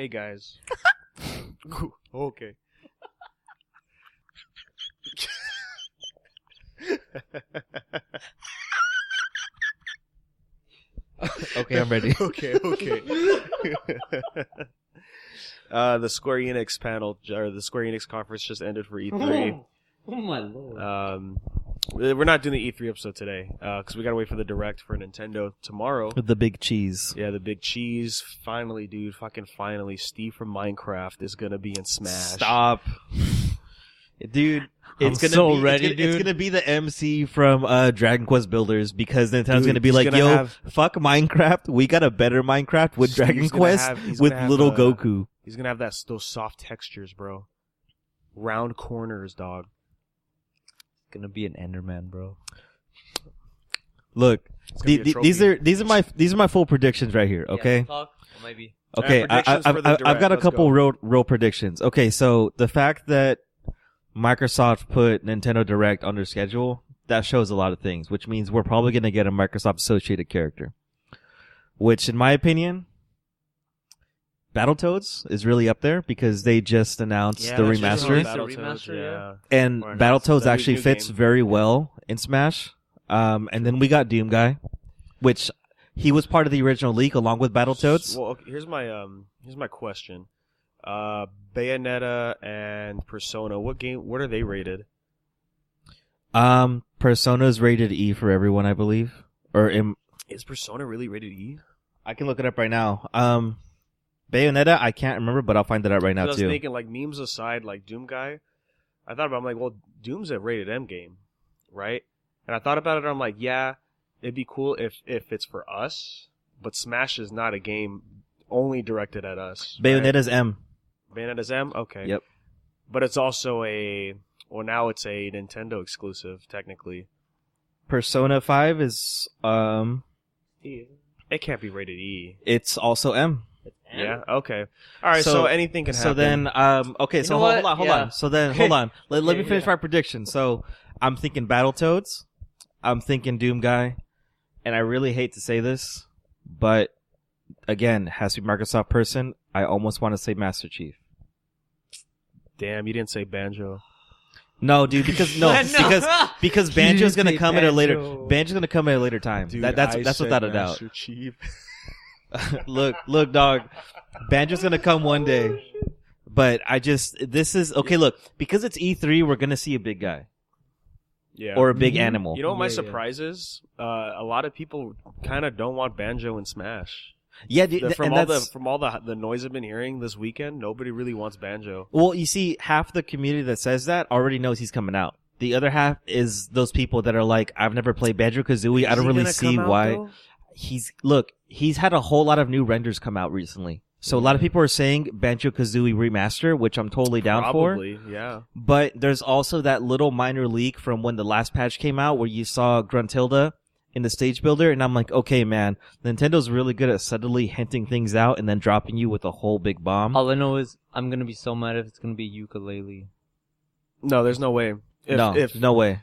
guys. Okay. Okay, I'm ready. Okay. The Square Enix panel, or the Square Enix conference just ended for E3. Oh my lord. We're not doing the E3 episode today, because we gotta wait for the Direct for Nintendo tomorrow. The big cheese. Yeah, the big cheese. Finally, dude. Fucking finally. Steve from Minecraft is gonna be in Smash. Stop. Dude, It's gonna be the MC from Dragon Quest Builders, because Nintendo's Dude, gonna be he's like, gonna yo, have- fuck Minecraft. We got a better Minecraft with Steve's Dragon gonna Quest he's with gonna have, little Goku. He's gonna have those soft textures, bro. Round corners, dog. It's gonna be an Enderman, bro. Look, It's gonna be a trophy. these are my full predictions right here. Okay. Yeah, talk. It might be. Okay, predictions for the I've Direct. got a Let's couple go. real predictions. Okay, so the fact that Microsoft put Nintendo Direct on their schedule, that shows a lot of things, which means we're probably going to get a Microsoft associated character. Which, in my opinion, Battletoads is really up there, because they just announced the that's remaster. true. Battletoads, Battletoads, yeah. And Or Battletoads that actually new fits game. very well in Smash. And then we got Doom Guy, which he was part of the original leak along with Battletoads. Well, okay, here's my question. Bayonetta and Persona, what are they rated? Persona's rated E for everyone, I believe. Is Persona really rated E? I can look it up right now. Bayonetta, I can't remember, but I'll find that out right now I was too. thinking, like, memes aside, like Doom Guy, I thought about it, I'm like, well, Doom's a rated M game, right? And I thought about it, I'm like, yeah, it'd be cool if it's for us, but Smash is not a game only directed at us. right? Bayonetta's M. Bayonetta's M? Okay. Yep. But it's also now it's a Nintendo exclusive, technically. Persona 5 is, It can't be rated E. it's also M. Yeah? Okay. Alright, so anything can happen. So then, okay, so know hold what? on. Yeah. So then, hold on. Let me Okay, finish yeah. my prediction. So, I'm thinking Battletoads. I'm thinking Doom Guy. And I really hate to say this, but again, has to be Microsoft person. I almost want to say Master Chief. Damn, you didn't say Banjo. No, dude, because because Banjo's gonna come at a later time. Dude, That's I without said a doubt. Master Chief. Look, dog. Banjo's gonna come one day. But this is okay. Look, because it's E3, we're gonna see a big guy Yeah. or a big animal. You know what my Yeah, yeah. surprise is? A lot of people kind of don't want Banjo in Smash. Yeah, dude, From and all the noise I've been hearing this weekend, nobody really wants Banjo. well, you see, half the community that says that already knows he's coming out. The other half is those people that are like, I've never played Banjo-Kazooie. I don't really see why. He's had a whole lot of new renders come out recently. So a lot of people are saying Banjo-Kazooie remaster, which I'm totally down for. Probably, yeah. But there's also that little minor leak from when the last patch came out where you saw Gruntilda in the stage builder, and I'm like, okay, man, Nintendo's really good at subtly hinting things out and then dropping you with a whole big bomb. All I know is I'm gonna be so mad if it's gonna be ukulele. No, there's no way. No way.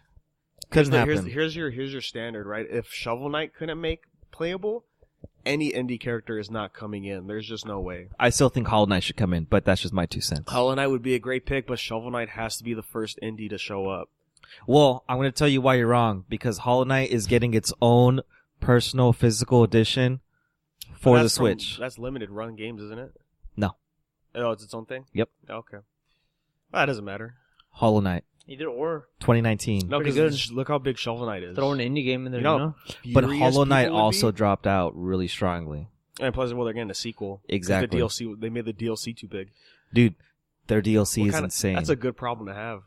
Couldn't happen. Here's your standard, right? If Shovel Knight couldn't make playable, any indie character is not coming in. There's just no way. I still think Hollow Knight should come in, but that's just my 2 cents. Hollow Knight would be a great pick, but Shovel Knight has to be the first indie to show up. Well, I'm going to tell you why you're wrong, because Hollow Knight is getting its own personal physical edition for the Switch. That's limited run games, isn't it? No. Oh, it's its own thing? Yep. Okay. Well, that doesn't matter. Hollow Knight, Either or. 2019. No, Pretty because good. look how big Shovel Knight is. Throw an indie game in there, You know, But furious Hollow Knight people would also be. dropped out really strongly. And plus, well, they're getting a sequel. 'Cause Exactly. The DLC, they made the DLC too big. Dude, their DLC What is kind of- insane. That's a good problem to have.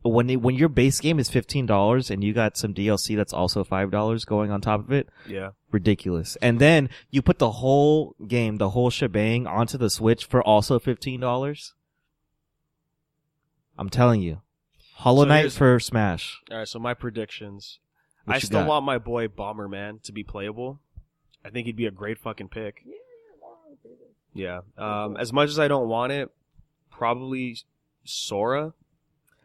When your base game is $15 and you got some DLC that's also $5 going on top of it, Yeah. ridiculous. And then you put the whole game, the whole shebang onto the Switch for also $15. I'm telling you. Hollow So Knight here's- for Smash. All right, so my predictions. What I you still got? want my boy Bomberman to be playable. I think he'd be a great fucking pick. Yeah. As much as I don't want it, probably Sora.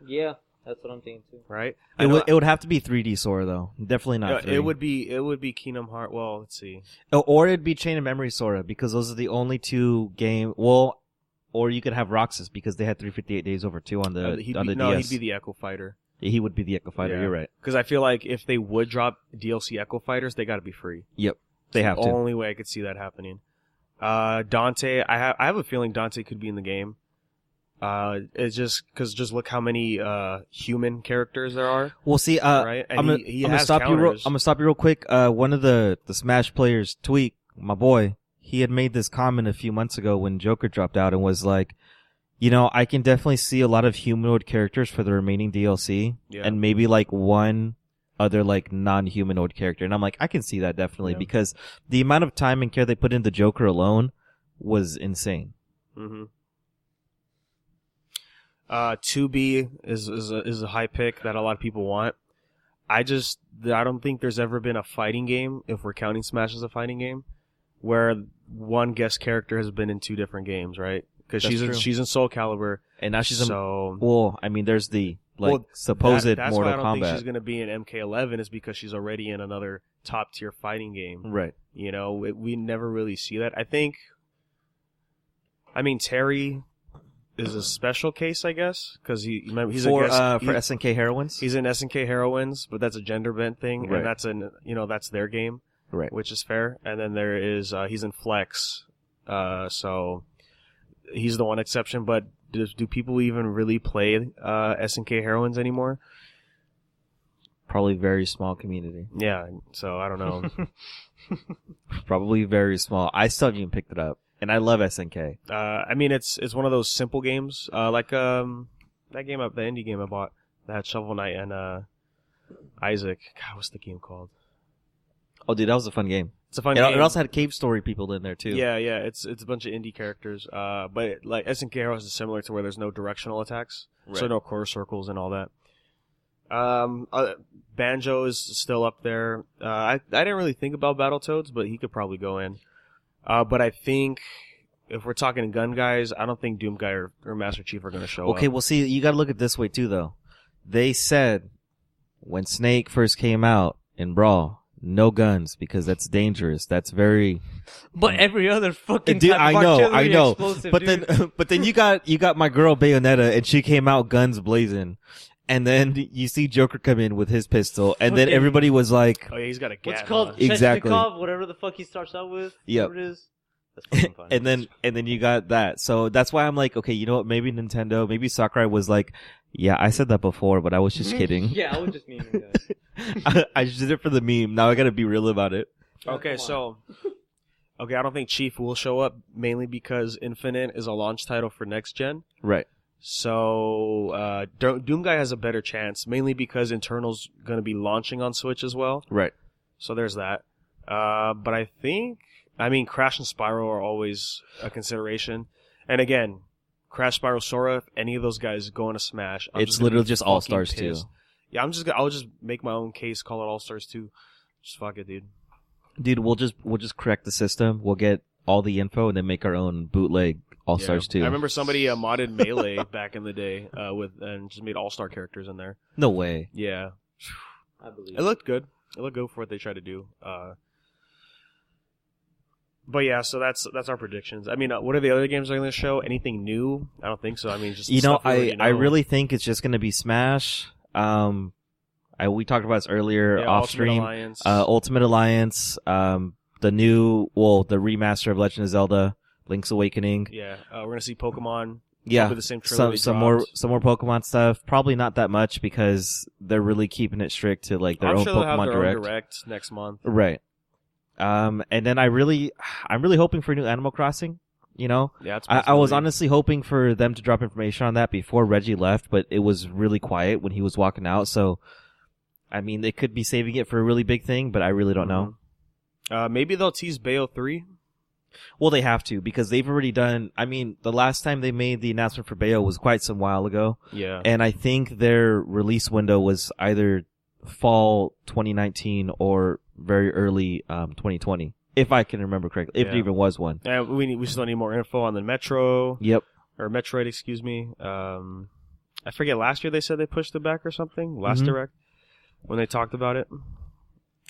Yeah. That's what I'm thinking too. right? It would have to be 3D Sora though. Definitely not. 3. It would be Kingdom Hearts. Well, let's see. Or it'd be Chain of Memory Sora because those are the only two game. Well, or you could have Roxas because they had 358 Days Over 2 on the DS. He'd be the Echo Fighter. He would be the Echo Fighter. Yeah. You're right. Because I feel like if they would drop DLC Echo Fighters, they got to be free. Yep, they have the to. Only way I could see that happening. Dante, I have a feeling Dante could be in the game. It's just because just look how many human characters there are. We'll see. Right? And I'm gonna stop you. I'm gonna stop you real quick. One of the Smash players, Tweak, my boy, he had made this comment a few months ago when Joker dropped out and was like, you know, I can definitely see a lot of humanoid characters for the remaining DLC, and maybe like one other like non-humanoid character. And I'm like, I can see that definitely because the amount of time and care they put into Joker alone was insane. Mm-hmm. 2B is a high pick that a lot of people want. I don't think there's ever been a fighting game, if we're counting Smash as a fighting game, where one guest character has been in 2 different games, right? Because she's in Soul Calibur, and now she's so. Well, I mean, there's the supposed that's Mortal why I don't Kombat. think she's gonna be in MK11 is because she's already in another top tier fighting game, right? You know, we never really see that. I mean, Terry is a special case, I guess, because he's for SNK Heroines. He's in SNK Heroines, but that's a gender bent thing, right. and that's their game, right? Which is fair. And then there is he's in Flex, so he's the one exception. But do people even really play SNK Heroines anymore? Probably very small community. Yeah, so I don't know. Probably very small. I still haven't even picked it up. And I love SNK. I mean, it's one of those simple games, like that game the indie game I bought that had Shovel Knight and Isaac. God, what's the game called? Oh, dude, that was a fun game. It's a fun game. It also had Cave Story people in there too. Yeah. It's a bunch of indie characters. But like SNK Heroes is similar to where there's no directional attacks, so no quarter circles and all that. Banjo is still up there. I didn't really think about Battletoads, but he could probably go in. But I think if we're talking gun guys, I don't think Doom Guy or Master Chief are going to show up. Okay, well, see, you got to look at it this way too, though. They said when Snake first came out in Brawl, no guns because that's dangerous. That's very. But every other fucking dude, type I of know. explosive, But dude. then you got my girl Bayonetta, and she came out guns blazing. And then you see Joker come in with his pistol, and then everybody was like, "Oh yeah, he's got a gat." What's called exactly Cheshnikov, whatever the fuck he starts out with. Yep. Whatever it is. That's fucking fun. and then you got that. So that's why I'm like, okay, you know what? Maybe Nintendo, maybe Sakurai was like, yeah, I said that before, but I was just kidding. Yeah, I was just memeing, guys. I just did it for the meme. Now I got to be real about it. Okay, so. Okay, I don't think Chief will show up mainly because Infinite is a launch title for next gen. Right. So, Doom Guy has a better chance, mainly because Internal's going to be launching on Switch as well. Right. So there's that. But I mean, Crash and Spyro are always a consideration. And again, Crash, Spyro, Sora, if any of those guys go into Smash, it's literally just All Stars 2. Yeah, I'll just make my own case, call it All Stars 2. Just fuck it, dude. Dude, we'll just correct the system. We'll get all the info and then make our own bootleg All Stars 2. I remember somebody modded Melee back in the day and just made All-Star characters in there. No way. Yeah. I believe it looked good. It looked good for what they tried to do. But yeah, so that's our predictions. I mean, what are the other games they're going to show? Anything new? I don't think so. I mean, just I really think it's just going to be Smash. We talked about this earlier off stream. Ultimate Alliance. The remaster of Legend of Zelda. Link's Awakening. Yeah, we're gonna see Pokemon. Yeah, the same trilogy some more Pokemon stuff. Probably not that much because they're really keeping it strict to like their own Pokemon Direct. Own Direct next month. Right. And then I'm really hoping for a new Animal Crossing. You know, yeah, I was honestly hoping for them to drop information on that before Reggie left, but it was really quiet when he was walking out. So, I mean, they could be saving it for a really big thing, but I really don't know. Maybe they'll tease Bayo 3. Well, they have to because they've already done. I mean, the last time they made the announcement for Bayo was quite some while ago. Yeah, and I think their release window was either fall 2019 or very early 2020, if I can remember correctly. If it even was one. We still need more info on the Metro. Yep. Or Metroid, excuse me. I forget. Last year they said they pushed it back or something. Last direct when they talked about it.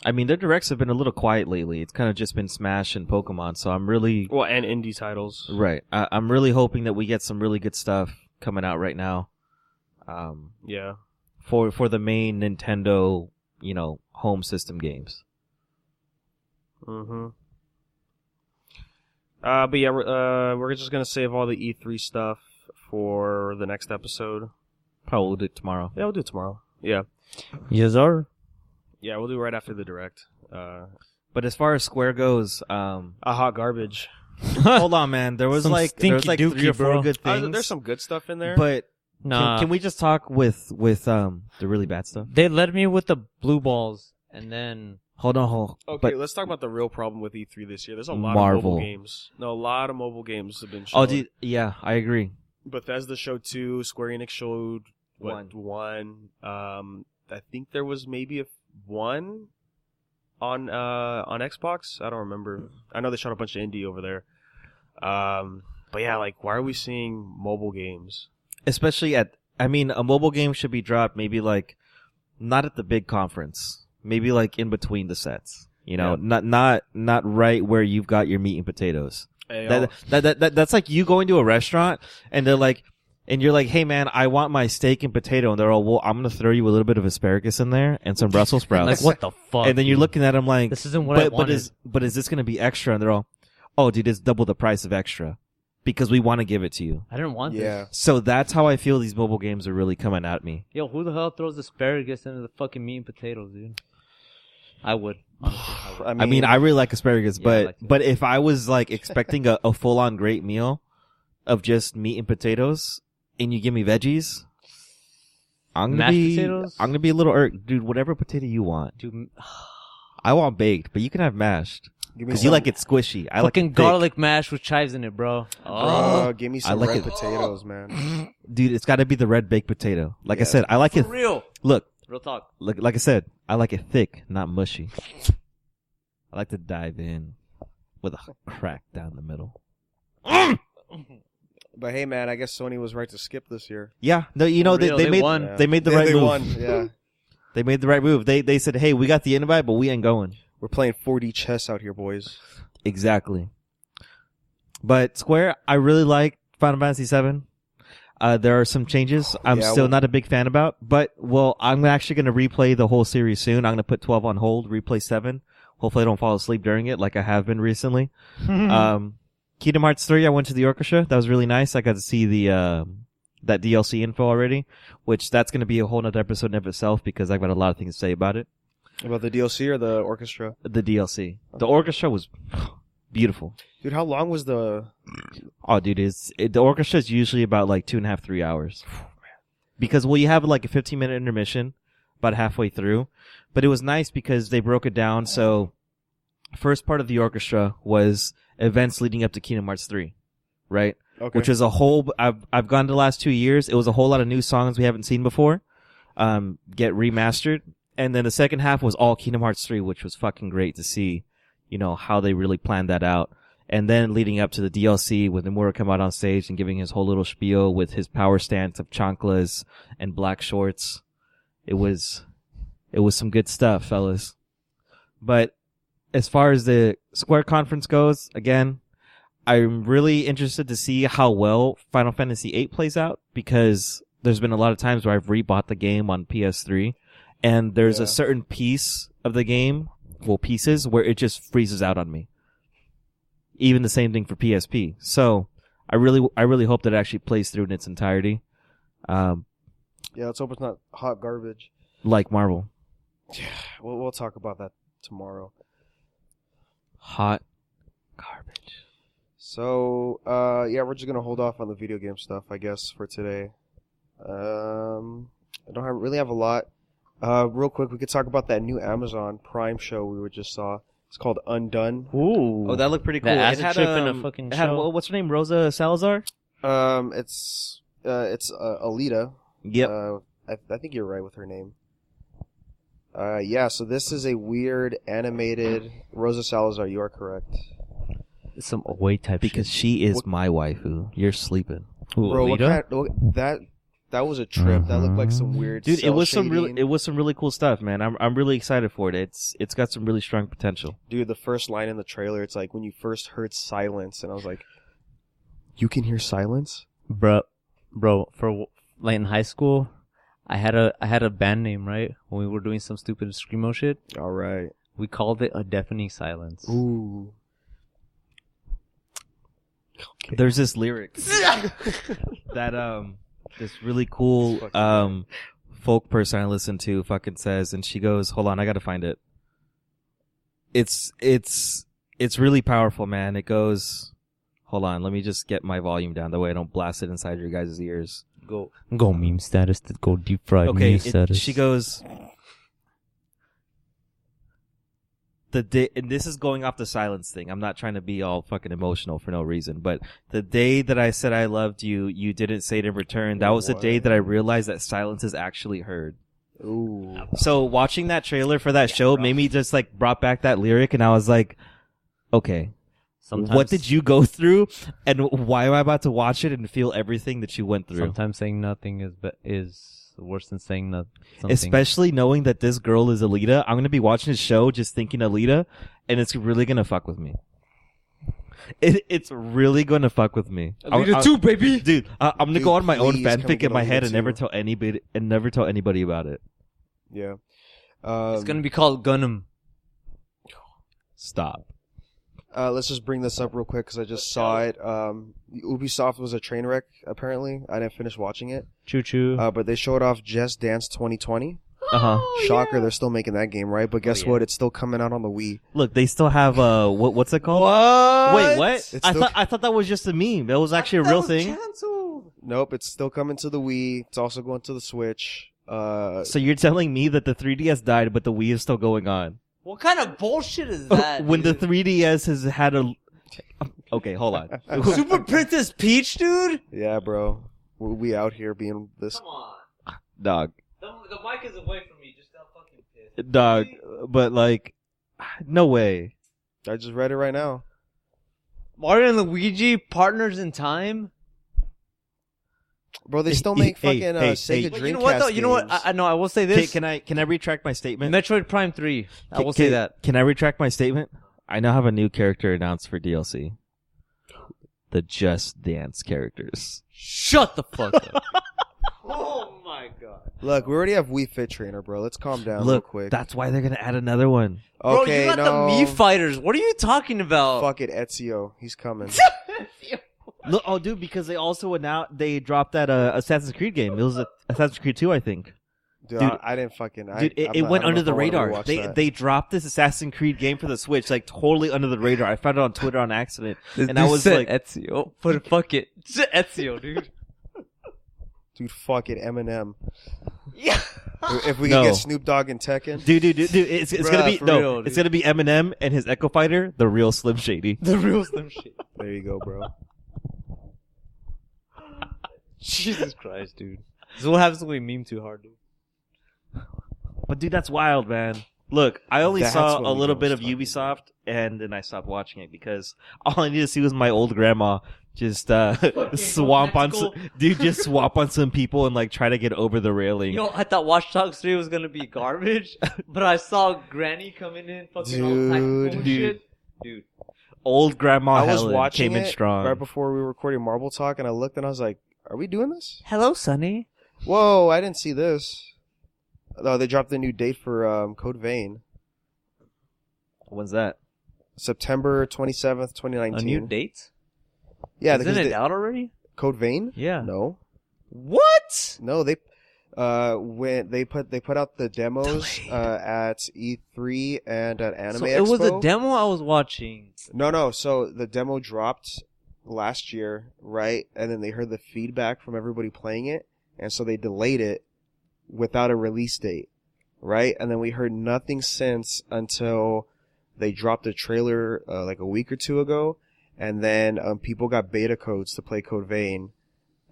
I mean, their directs have been a little quiet lately. It's kind of just been Smash and Pokemon. So I'm really and indie titles. Right. I'm really hoping that we get some really good stuff coming out right now. Yeah. For the main Nintendo, home system games. Mm-hmm. But yeah, we're just gonna save all the E3 stuff for the next episode. Probably we'll do it tomorrow. Yeah, we'll do it tomorrow. Yeah. Yes, sir. Yeah, we'll do it right after the direct. But as far as Square goes, a hot garbage. hold on, man. There was like 3 or 4 good things. There's some good stuff in there. But Nah. can we just talk with the really bad stuff? They led me with the blue balls, and then Hold on. Okay, let's talk about the real problem with E3 this year. There's a lot Marvel. of mobile games. No, a lot of mobile games have been shown. Oh, dude, yeah, I agree. Bethesda showed 2. Square Enix showed one. I think there was maybe one on Xbox. I don't remember. I know they shot a bunch of indie over there. But yeah, like, why are we seeing mobile games? Especially a mobile game should be dropped maybe like not at the big conference. Maybe like in between the sets. Not right where you've got your meat and potatoes. Hey, That's like you going to a restaurant and they're like, and you're like, hey man, I want my steak and potato, and they're all, well, I'm gonna throw you a little bit of asparagus in there and some Brussels sprouts. like, what the fuck? And then you're looking at them like, this isn't what I wanted. But is this gonna be extra? And they're all, oh dude, it's double the price of extra because we want to give it to you. I didn't want this. So that's how I feel these mobile games are really coming at me. Yo, who the hell throws asparagus into the fucking meat and potatoes, dude? I would. Honestly, I mean, I really like asparagus, Yeah, I like but if I was like expecting a full on great meal of just meat and potatoes, and you give me veggies, I'm gonna be a little dude. Whatever potato you want, dude. I want baked, but you can have mashed because you like it squishy. I like it thick. Garlic mash with chives in it, bro. Bro, give me some red potatoes, man. Dude, it's got to be the red baked potato. Like I said, I like it. For real. Look, real talk. Like I said, I like it thick, not mushy. I like to dive in with a crack down the middle. But hey, man, I guess Sony was right to skip this year. Yeah, no, they made won. Yeah. They made the right move. Won. Yeah, they made the right move. They said, hey, we got the invite, but we ain't going. We're playing 4D chess out here, boys. Exactly. But Square, I really like Final Fantasy VII. There are some changes I'm still not a big fan about, but I'm actually going to replay the whole series soon. I'm going to put 12 on hold, replay 7. Hopefully I don't fall asleep during it like I have been recently. Kingdom Hearts 3, I went to the orchestra. That was really nice. I got to see that DLC info already, which that's going to be a whole nother episode in of itself because I've got a lot of things to say about it. About the DLC or the orchestra? The DLC. The orchestra was beautiful. Dude, how long was the... Oh, dude, the orchestra is usually about like 2.5, 3 hours. Because, you have like a 15-minute intermission about halfway through. But it was nice because they broke it down. So, first part of the orchestra was events leading up to Kingdom Hearts 3, right? Okay. Which is a whole... I've gone to the last 2 years. It was a whole lot of new songs we haven't seen before get remastered. And then the second half was all Kingdom Hearts 3, which was fucking great to see, how they really planned that out. And then leading up to the DLC with Nomura come out on stage and giving his whole little spiel with his power stance of chanclas and black shorts. It was some good stuff, fellas. But as far as the Square conference goes, again, I'm really interested to see how well Final Fantasy VIII plays out because there's been a lot of times where I've rebought the game on PS3 and there's a certain piece of the game, pieces, where it just freezes out on me. Even the same thing for PSP. So I really hope that it actually plays through in its entirety. Yeah, let's hope it's not hot garbage. Like Marvel. Yeah, we'll talk about that tomorrow. Hot garbage. So, yeah, we're just gonna hold off on the video game stuff, I guess, for today. I don't really have a lot. Real quick, we could talk about that new Amazon Prime show we just saw. It's called Undone. Ooh. Oh, that looked pretty cool. That acid it had, trip in a fucking show. What's her name? Rosa Salazar? It's Alita. Yep. I think you're right with her name. Yeah, so this is a weird animated Rosa Salazar. You are correct. Some away type because shit. she is my waifu. You're sleeping. Ooh, Bro, Alita? that that was a trip. That looked like some weird. Dude, it was some shading. really cool stuff, man. I'm really excited for it. It's got some really strong potential. Dude, the first line in the trailer, it's like when you first heard silence, and I was like, "You can hear silence, bro." For like in high school, I had a band name, right? When we were doing some stupid screamo shit, all right. we called it a deafening silence. Ooh. Okay. There's this lyric that this really cool folk person I listen to fucking says, and she goes, "Hold on, I gotta find it." It's really powerful, man. It goes, hold on, let me just get my volume down that way I don't blast it inside your guys' ears. Go meme status. Go deep fried Okay, meme status. she goes. The day, and this is going off the silence thing. I'm not trying to be all fucking emotional for no reason, but the day that I said I loved you, you didn't say it in return. That was the day that I realized that silence is actually heard. Ooh. So watching that trailer for that show made me just like brought back that lyric, and I was like, okay, what did you go through, and why am I about to watch it and feel everything that you went through? Sometimes saying nothing is worse than saying nothing. Especially knowing that this girl is Alita. I'm going to be watching this show just thinking Alita, and it's really going to fuck with me. It's really going to fuck with me. Alita too, baby! Dude, I'm going to go on my own please, fanfic in my head and too. never tell anybody about it. Yeah. It's going to be called Gundam. Stop. Let's just bring this up real quick because I just saw it. Ubisoft was a train wreck, apparently. I didn't finish watching it. Choo choo. But they showed off Just Dance 2020. Uh-huh. Shocker, they're still making that game, right? But guess what? It's still coming out on the Wii. Look, they still have, what's it called? What? Wait, what? It's I thought that was just a meme. That was actually a real thing. Canceled. Nope, it's still coming to the Wii. It's also going to the Switch. So you're telling me that the 3DS died, but the Wii is still going on? What kind of bullshit is that? When dude? the 3DS has had a... Okay, hold on. Super Princess Peach, dude? Yeah, bro. We out here being this. Come on. Dog. The mic is away from me. Just got fucking pissed. Dog. But, like, no way. I just read it right now. Mario and Luigi, partners in time? Bro, they still make fucking Sega But Dreamcast you know what, though? You know what? games. I know, I will say this. Can I retract my statement? Metroid Prime 3. I will say that. Can I retract my statement? I now have a new character announced for DLC. The Just Dance characters. Shut the fuck up. Oh my god. Look, we already have Wii Fit Trainer, bro. Let's calm down real Look, quick. that's why they're gonna add another one. Okay, Bro, you got no. the Mii Fighters. What are you talking about? Fuck it, Ezio. He's coming. Look, oh, dude, because they also they dropped that Assassin's Creed game. It was Assassin's Creed 2, I think. Dude, Dude, I didn't fucking... Dude, it went under the radar. They dropped this Assassin's Creed game for the Switch, like totally under the radar. I found it on Twitter on accident, and I was like, Ezio. But fuck it. It's Ezio, dude. Dude, fuck it, Eminem. Yeah. If we No. can get Snoop Dogg and Tekken. dude, it's Bruh, gonna be for no, real, it's dude. gonna be Eminem and his Echo Fighter, the real Slim Shady. The real Slim shit. There you go, bro. Jesus Christ, dude. This is what happens when we meme too hard, dude. But dude, that's wild, man. Look, I only That's saw what a we little know bit is of fucking Ubisoft, and then I stopped watching it because all I needed to see was my old grandma just swamp on some, dude, just swamp on some people and like try to get over the railing. You know, I thought Watch Dogs 3 was gonna be garbage, but I saw Granny coming in fucking all tactical and shit. Dude. Old grandma I was Helen watching came in it strong. right before we were recording Marble Talk, and I looked and I was like, are we doing this? Hello, Sonny. Whoa, I didn't see this. Oh, they dropped a new date for Code Vein. When's that? September 27th, 2019. A new date? Yeah, Isn't because it out already? Code Vein? Yeah. No. What? No, they when they put out the demos at E3 and at Anime So Expo. it was a demo I was watching. No. So the demo dropped last year, right? And then they heard the feedback from everybody playing it, and so they delayed it without a release date, right? And then we heard nothing since until they dropped a trailer like a week or two ago, and then people got beta codes to play Code Vein,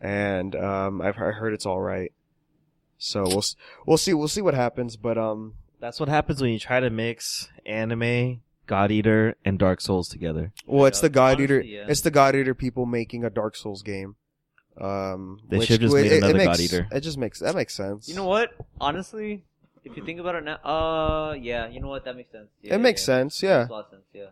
and I heard it's all right. So we'll see what happens, but That's what happens when you try to mix anime, God Eater, and Dark Souls together. well, it's the God honestly, Eater. yeah. It's the God Eater people making a Dark Souls game. They should just made another God Eater. That makes sense. You know what? Honestly, if you think about it now, yeah, you know what? That makes sense. Yeah, it makes sense. Yeah. Makes a lot of sense. Yeah.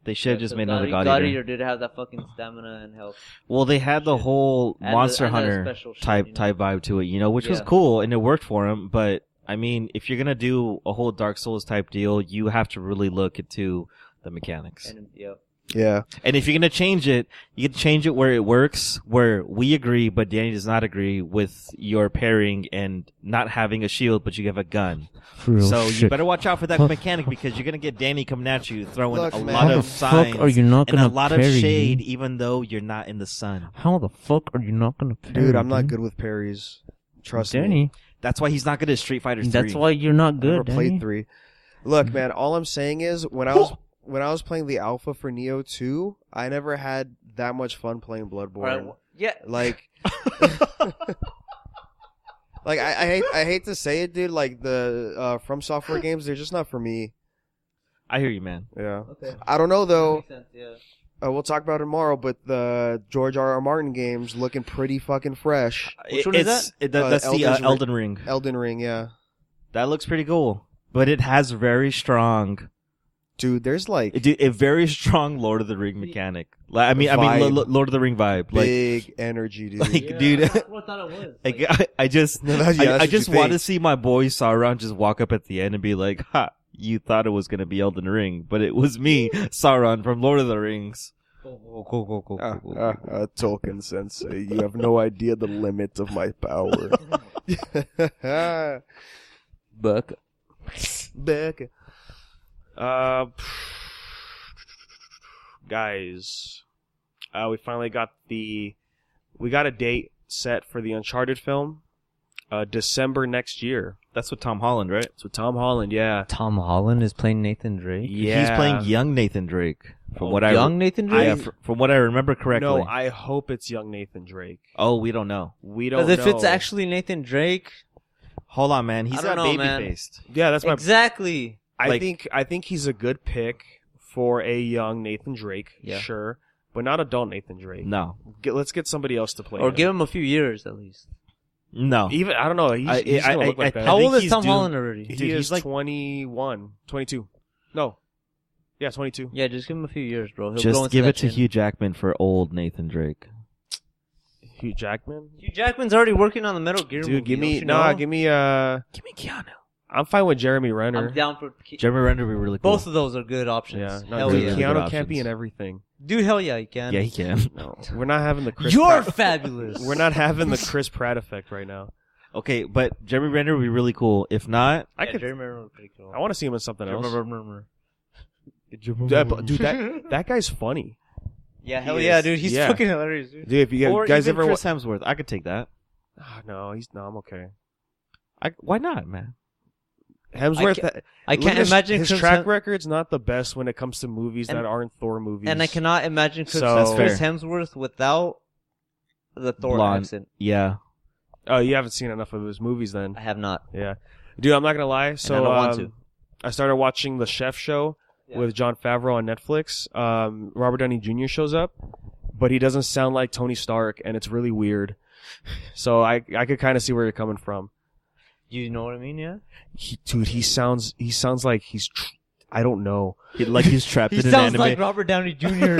They should have just made another God God Eater Eater. did have that fucking stamina and health. Well, they had the whole And Monster the Hunter special shit, type you know? type vibe to it, which was Yeah. cool and it worked for him. But I mean, if you're gonna do a whole Dark Souls type deal, you have to really look into the mechanics. And, yeah. Yeah. And if you're gonna change it, you can change it where it works, where we agree, but Danny does not agree with your pairing and not having a shield, but you have a gun. So you better watch out for that mechanic because you're gonna get Danny coming at you, throwing Look, a man. lot How of the fuck signs are you not and a gonna lot of parry, shade, dude? even though you're not in the sun. How the fuck are you not gonna parry? Dude, I'm not good with parries. Trust me. Danny. That's why he's not good at Street Fighter 3. That's why you're not I good, never Danny. played 3. Look, man, all I'm saying is when I was playing the alpha for Neo 2, I never had that much fun playing Bloodborne. Right, yeah. Like like I hate to say it, dude, like the From Software games, they're just not for me. I hear you, man. Yeah. Okay. I don't know though. Makes sense, yeah. We'll talk about it tomorrow, but the George R.R. Martin games looking pretty fucking fresh. Which one is That's the Elden Ring. Elden Ring, yeah. That looks pretty cool. But it has very strong... Dude, there's like a very strong Lord of the Ring mechanic. I mean, Vibe. Lord of the Ring vibe. big energy, dude. Like, Yeah, dude. that's what I thought it was. Like, I just, No, that's I what just you want to think. see my boy Sauron just walk up at the end and be like, "Ha! You thought it was gonna be Elden Ring, but it was me, Sauron from Lord of the Rings." Cool. Tolkien sensei, you have no idea the limit of my power. Buck. Back. Guys, we finally got a date set for the Uncharted film. December next year. That's with Tom Holland, right? It's with Tom Holland, yeah. Tom Holland is playing Nathan Drake. Yeah. He's playing young Nathan Drake. From what Nathan Drake. from what I remember correctly. No, I hope it's young Nathan Drake. Oh, we don't know. We don't know. Because if it's actually Nathan Drake, Hold on, man. He's I don't got know, baby man. faced. Yeah, that's my exactly. I think he's a good pick for a young Nathan Drake, Yeah. sure, but not adult Nathan Drake. No, Let's get somebody else to play Or him. give him a few years at least. no. Even I don't know. He's gonna look like that. How think old is he's Tom due- Holland already? He Dude, is he's like 21, 22. No, yeah, 22. Yeah, just give him a few years, bro. He'll grow Just into give that it to chin. Hugh Jackman for old Nathan Drake. Hugh Jackman. Hugh Jackman's already working on the Metal Gear movie. Dude, give me don't you know? give me. Give me Keanu. I'm fine with Jeremy Renner. I'm down for Jeremy Renner would be really cool. both of those are good options. Yeah, no, hell dude, yeah. Really good Keanu can't be options. in everything. Dude, hell yeah, he can. Yeah, he can. No, we're not having the Chris. You're Pratt, fabulous. we're not having the Chris Pratt effect right now. Okay, but Jeremy Renner would be really cool. If not, I could. Jeremy Renner was pretty cool. I want to see him in something else. Dude, Dude, that guy's funny. yeah, hell He yeah, is. dude. He's Yeah. fucking hilarious, dude. Dude, if you or guys even ever Chris Hemsworth, I could take that. no, I'm okay. Why not, man? Hemsworth. I look can't at his- imagine his Chris track record's not the best when it comes to movies And- that aren't Thor movies. and I cannot imagine Chris, So- That's Chris fair. Hemsworth without the Thor Blonde. accent. Yeah. Oh, you haven't seen enough of his movies then. I have not. Yeah, dude, I'm not gonna lie. So I don't want to. I started watching the Chef Show Yeah. with Jon Favreau on Netflix. Robert Downey Jr. shows up, but he doesn't sound like Tony Stark, and it's really weird. So I could kind of see where you're coming from. You know what I mean? Yeah. Dude, he sounds like he's. I don't know. Like he's trapped He in an sounds anime. like Robert Downey Jr.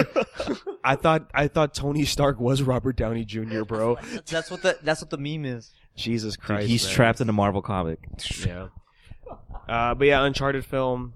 I thought Tony Stark was Robert Downey Jr., bro. that's what the meme is. Jesus Dude, Christ, he's man. trapped in a Marvel comic. Yeah. But yeah, Uncharted film.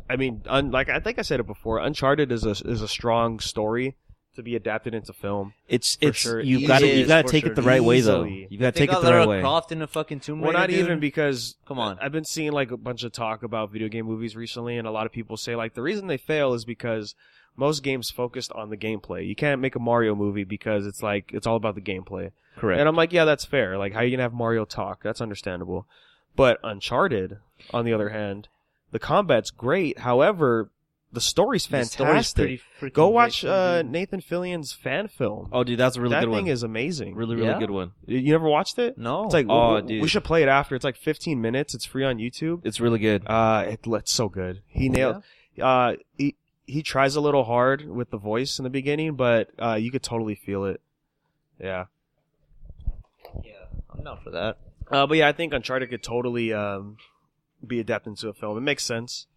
I mean, like I think I said it before, Uncharted is a strong story to be adapted into film. It's sure. you It got to is, you got for to take sure. it the right way though. Easily. You got to They take got it the right Lara way. Croft in a fucking Tomb Raider. Well, not dude. even because Come on. I've been seeing like a bunch of talk about video game movies recently, and a lot of people say like the reason they fail is because most games focused on the gameplay. You can't make a Mario movie because it's all about the gameplay. Correct. And I'm like, yeah, that's fair. Like, how are you gonna have Mario talk? That's understandable. But Uncharted, on the other hand, the combat's great. However, the story's The fantastic. story's pretty freaking Go great, watch dude. Nathan Fillion's fan film. Oh, dude, that's a really that good thing one. is amazing. Really Yeah? good one. You never watched it? No. It's like, Oh, we dude. should play it after. It's like 15 minutes. It's free on YouTube. It's really good. It's so good. He nailed. He tries a little hard with the voice in the beginning, but you could totally feel it. Yeah. Yeah, I'm down for that. But yeah, I think Uncharted could totally be adapted into a film. It makes sense.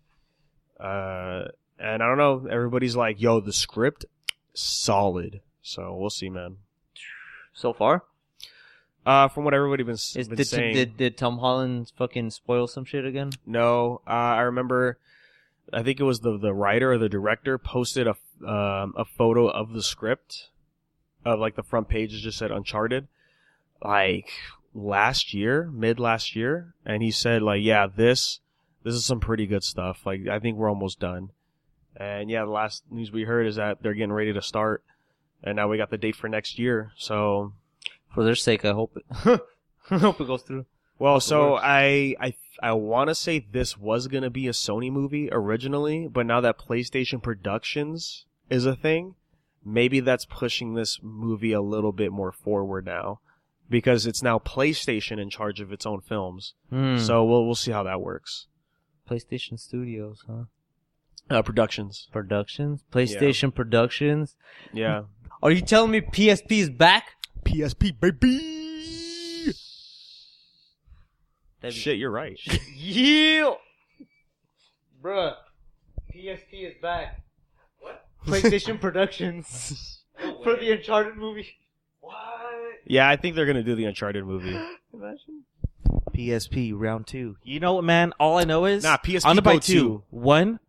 And I don't know. Everybody's like, "Yo, the script, solid." So we'll see, man. So far, From what everybody's been saying, did Tom Holland fucking spoil some shit again? no. I remember. I think it was the writer or the director posted a photo of the script, of like the front page just said Uncharted, like mid last year, and he said like, yeah, this is some pretty good stuff. Like I think we're almost done. And yeah, the last news we heard is that they're getting ready to start, and now we got the date for next year. So For their sake, I hope it. I hope it goes through. well, so I want to say this was going to be a Sony movie originally, but now that PlayStation Productions is a thing, maybe that's pushing this movie a little bit more forward now, because it's now PlayStation in charge of its own films. So we'll see how that works. PlayStation Studios, huh? Productions. Productions? PlayStation Productions? Yeah. Are you telling me PSP is back? PSP, baby! Shit, you're right. Yeah! Bruh. PSP is back. What? PlayStation Productions. For the Uncharted movie. What? Yeah, I think they're going to do the Uncharted movie. Imagine. PSP round 2. You know what, man? All I know is PSP I'm gonna buy Go 2. 2. One,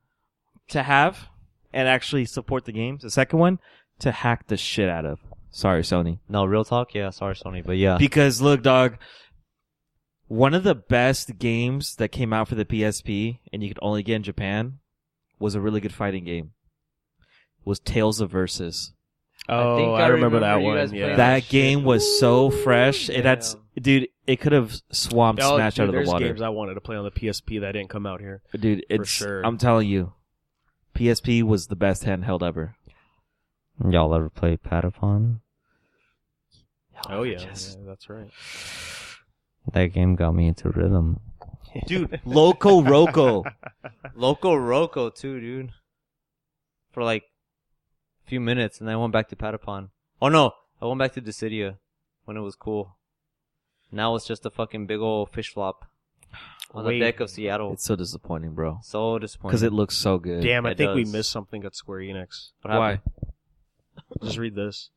to have and actually support the games. The second one, to hack the shit out of. Sorry, Sony. No, real talk? Yeah, sorry, Sony, but yeah. Because look, dog, one of the best games that came out for the PSP, and you could only get in Japan, was a really good fighting game. Was Tales of Versus. Oh, I remember that you one. guys Yeah. playing That game was so fresh. It had, dude, it could have swamped Smash out of the there's water. games I wanted to play on the PSP that didn't come out here. Dude, it's, sure. I'm telling you, PSP was the best handheld ever. Y'all ever play Patapon? Oh, yeah. Yeah, that's right. That game got me into rhythm. Dude, Loco Roco. Loco Roco too, dude. For like a few minutes, and then I went back to Patapon. Oh no, I went back to Dissidia when it was cool. Now it's just a fucking big old fish flop on the deck of Seattle. It's so disappointing, bro. So disappointing. Because it looks so good. Damn, I It think we does. missed something at Square Enix. What happened? Just read this.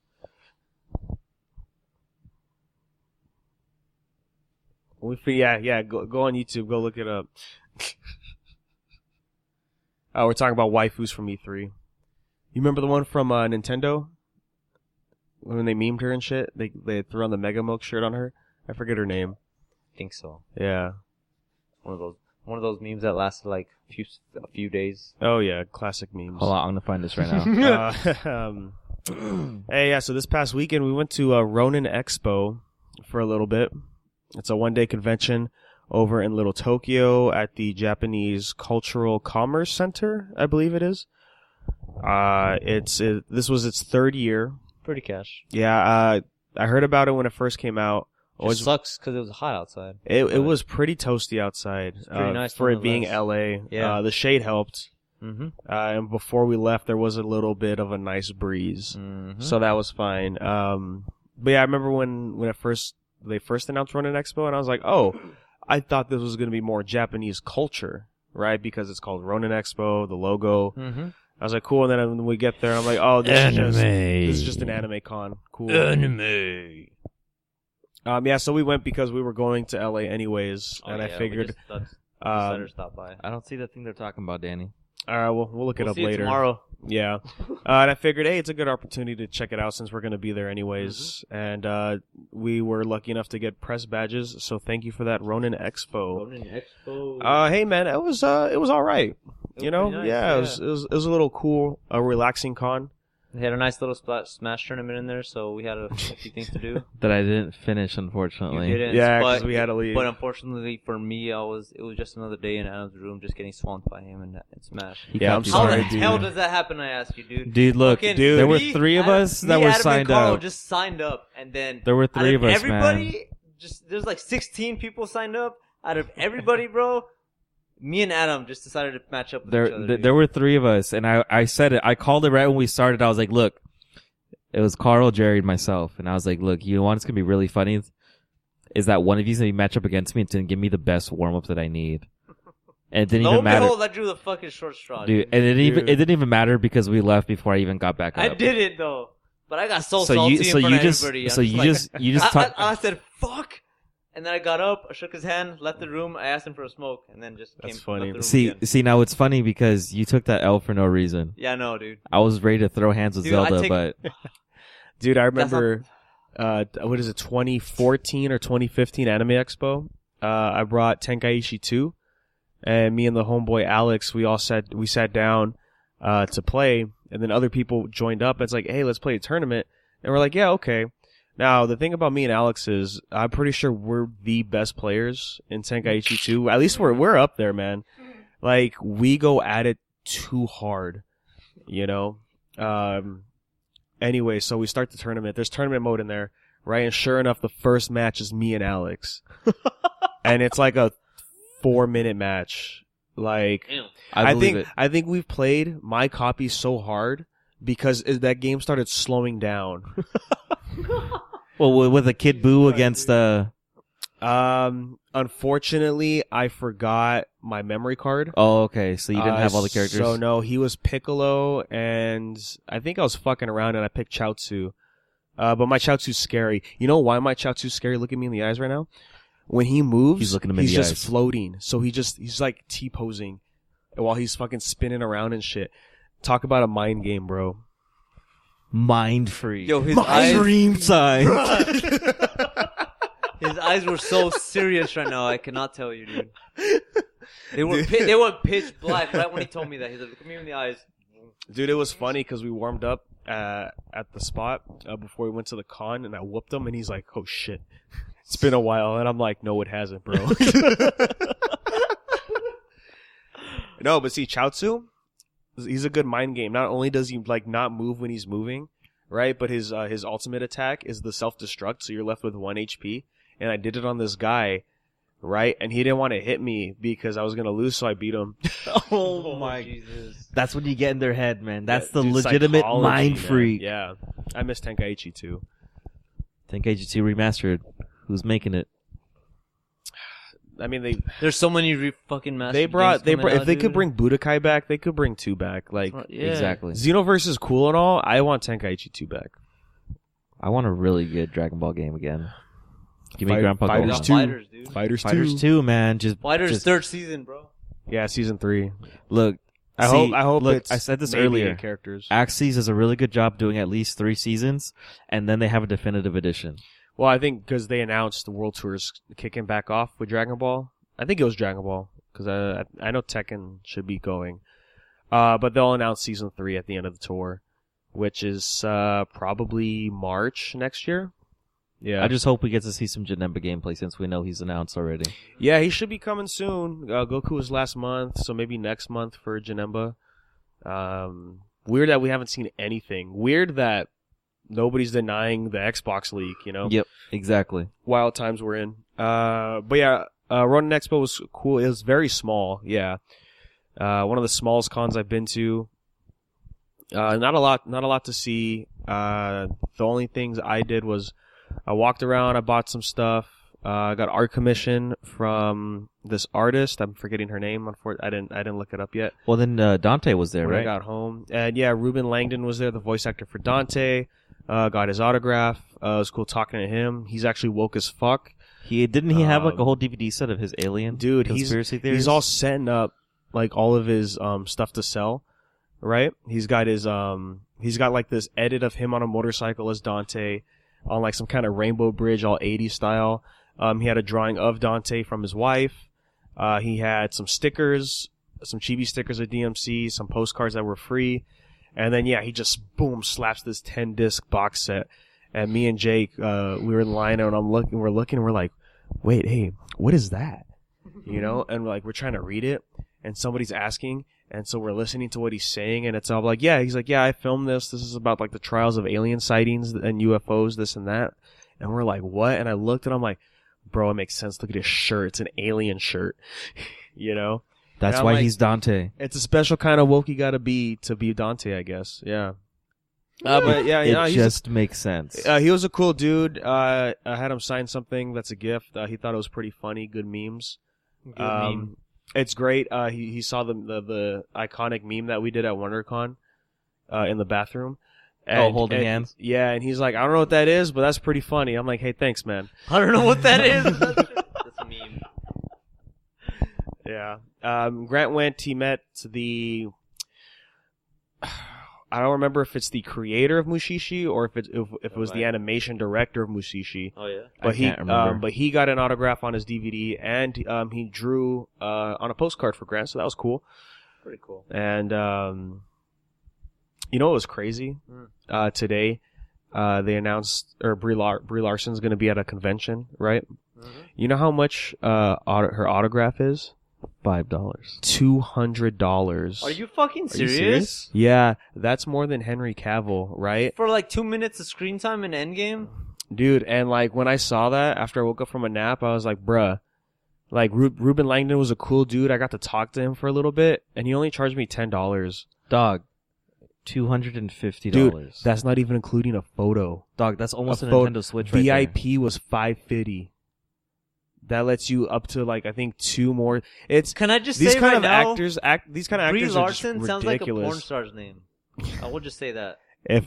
Yeah, go on YouTube. Go look it up. Oh, we're talking about waifus from E3. You remember the one from Nintendo? When they memed her and shit? They threw on the Mega Milk shirt on her? I forget her name. I think so. Yeah. One of those memes that lasted like a few days. Oh, yeah. Classic memes. Hold on, I'm going to find this right now. Hey, yeah, so this past weekend we went to Ronin Expo for a little bit. It's a one-day convention over in Little Tokyo at the Japanese Cultural Commerce Center, I believe it is. This was its third year. Pretty cash. Yeah, I heard about it when it first came out. It sucks because it was hot outside. It was pretty toasty outside. Pretty nice for it being nonetheless. LA. Yeah. The shade helped. Mm-hmm. And before we left, there was a little bit of a nice breeze. Mm-hmm. So that was fine. But yeah, I remember when they first announced Ronin Expo, and I was like, oh, I thought this was going to be more Japanese culture, right? Because it's called Ronin Expo, the logo. Mm-hmm. I was like, cool. And then when we get there, I'm like, oh, this is just an anime con. Cool. Anime. Yeah, so we went because we were going to LA anyways, and I figured, decided to stop by. I don't see the thing they're talking about, Danny. all right, we'll look it up See later. it tomorrow. Yeah. And I figured, hey, it's a good opportunity to check it out since we're going to be there anyways. Mm-hmm. And we were lucky enough to get press badges, so thank you for that, Ronin Expo. Ronin Expo. Hey, man, it was all right. It You was know? pretty nice, yeah, it was a little cool, a relaxing con. They had a nice little Smash tournament in there, so we had a few things to do. That I didn't finish, unfortunately. You didn't, Yeah, but- because we had to leave. But unfortunately for me, it was just another day in Adam's room, just getting swamped by him and Smash. Yeah, I'm How How sorry, the dude. hell does that happen? I ask you, dude. Dude, look, Fucking dude. there were me, 3 of Adam- us that me, were Adam, signed and Carl up. just signed up, and then There were 3 of us, everybody, man. there's like 16 people signed up. Out of everybody, bro, me and Adam just decided to match up with each other. There were 3 of us, and I said it. I called it right when we started. I was like, look, It was Carl, Jerry, and myself. And I was like, look, you know what's going to be really funny? Is that one of you's going to match up against me and to give me the best warm-up that I need. And it didn't even matter. Behold, I drew the fucking short straw, dude. And it didn't even matter because we left before I even got back up. I did it, though. But I got so salty in front of everybody. I said, fuck. And then I got up, I shook his hand, left the room, I asked him for a smoke, and then just That's came funny. left the room again. See, now it's funny because you took that L for no reason. Yeah, no, dude. I was ready to throw hands with Zelda, but... Dude, I remember, what is it, 2014 or 2015 Anime Expo? I brought Tenkaichi 2, and me and the homeboy Alex, we sat down to play, and then other people joined up. It's like, hey, let's play a tournament. And we're like, yeah, okay. Now, the thing about me and Alex is, I'm pretty sure we're the best players in Tenkaichi 2. At least we're up there, man. Like, we go at it too hard, you know? Anyway, so we start the tournament. There's tournament mode in there, right? And sure enough, the first match is me and Alex. And it's like a 4-minute match. Like, I think we've played my copy so hard because that game started slowing down. Well, with a Kid Buu against unfortunately, I forgot my memory card. Oh, okay. So you didn't have all the characters? So no, he was Piccolo, and I think I was fucking around and I picked Chaozu. But my Chaozu's scary. You know why my Chaozu's scary? Look at me in the eyes right now. When he moves, he's looking at me in the just eyes. Floating. So he's like T-posing while he's fucking spinning around and shit. Talk about a mind game, bro. Mind freak. Yo, his My eyes, dream sign. his eyes were so serious right now. I cannot tell you, dude. They were pitch black right when he told me that. He's like, look at me in the eyes. Dude, it was funny because we warmed up at the spot before we went to the con, and I whooped him, and he's like, "Oh shit, it's been a while," and I'm like, "No, it hasn't, bro." No, but see, Chaozu, he's a good mind game. Not only does he like not move when he's moving, right? But his ultimate attack is the self-destruct, so you're left with 1 HP. And I did it on this guy, right? And he didn't want to hit me because I was gonna lose, so I beat him. Oh my Jesus! That's when you get in their head, man. That's the dude, legitimate mind man. freak. Yeah, I miss Tenkaichi too. Tenkaichi 2 remastered. Who's making it? I mean, there's so many fucking masters. If they could bring Budokai back, they could bring 2 back. Like, yeah. Exactly. Xenoverse is cool and all. I want Tenkaichi 2 back. I want a really good Dragon Ball game again. Give me Grandpa Fighters Gohan. 2. Fighters, dude. Fighters 2, man. Fighters 3rd season, bro. Yeah, season 3. Look, I hope. Look, it's I said this maybe earlier. 8 characters. Axis does a really good job doing at least 3 seasons, and then they have a definitive edition. Well, I think because they announced the World Tour's kicking back off with Dragon Ball. I think it was Dragon Ball because I know Tekken should be going, but they'll announce season 3 at the end of the tour, which is probably March next year. Yeah, I just hope we get to see some Janemba gameplay since we know he's announced already. Yeah, he should be coming soon. Goku was last month, so maybe next month for Janemba. Weird that we haven't seen anything. Weird that nobody's denying the Xbox leak, you know? Yep, exactly. Wild times we're in. But yeah, Ronin Expo was cool. It was very small, yeah. One of the smallest cons I've been to. Not a lot to see. The only things I did was I walked around, I bought some stuff. I got art commission from this artist. I'm forgetting her name. I didn't look it up yet. Well, then Dante was there, when right? I got home, and yeah, Ruben Langdon was there, the voice actor for Dante. Got his autograph. It was cool talking to him. He's actually woke as fuck. Didn't he have like a whole DVD set of his alien conspiracy theories? He's all setting up like all of his stuff to sell, right? He's got like this edit of him on a motorcycle as Dante on like some kind of rainbow bridge, all 80s style. He had a drawing of Dante from his wife. He had some stickers, some chibi stickers at DMC, some postcards that were free. And then, yeah, he just, boom, slaps this 10-disc box set. And me and Jake, we were in line and we're looking, and we're like, wait, hey, what is that? You know? And we're trying to read it, and somebody's asking, and so we're listening to what he's saying, and it's all like, yeah, he's like, yeah, I filmed this. This is about like the trials of alien sightings and UFOs, this and that. And we're like, what? And I looked, and I'm like, bro, it makes sense. Look at his shirt. It's an alien shirt. You know? That's why he's Dante. It's a special kind of woke you gotta be to be Dante, I guess. Yeah. But yeah, it just makes sense. He was a cool dude. I had him sign something that's a gift. He thought it was pretty funny. Good memes. Good meme. It's great. He saw the iconic meme that we did at WonderCon in the bathroom. Holding hands? Yeah, and he's like, I don't know what that is, but that's pretty funny. I'm like, hey, thanks, man. I don't know what that is. That's a meme. Yeah. Grant went, he met the... I don't remember if it's the creator of Mushishi or if it was the animation director of Mushishi. Oh yeah. But can't remember. But he got an autograph on his DVD and he drew on a postcard for Grant, so that was cool. Pretty cool. And you know what was crazy? Today they announced Brie Larson's going to be at a convention, right? Mm-hmm. You know how much her autograph is? $5. $200. Are you fucking serious? Yeah, that's more than Henry Cavill, right? For like 2 minutes of screen time in Endgame? Dude, and like when I saw that after I woke up from a nap, I was like, bruh, like Ruben Langdon was a cool dude. I got to talk to him for a little bit, and he only charged me $10. Dog, $250. Dude, that's not even including a photo. Dog, that's almost a Nintendo Switch right VIP was $550. That lets you up to like I think 2 more. It's Can I just these say kind right of now, actors these kind of Brie actors are just Larson sounds like a porn ridiculous. star's name. I will just say that. If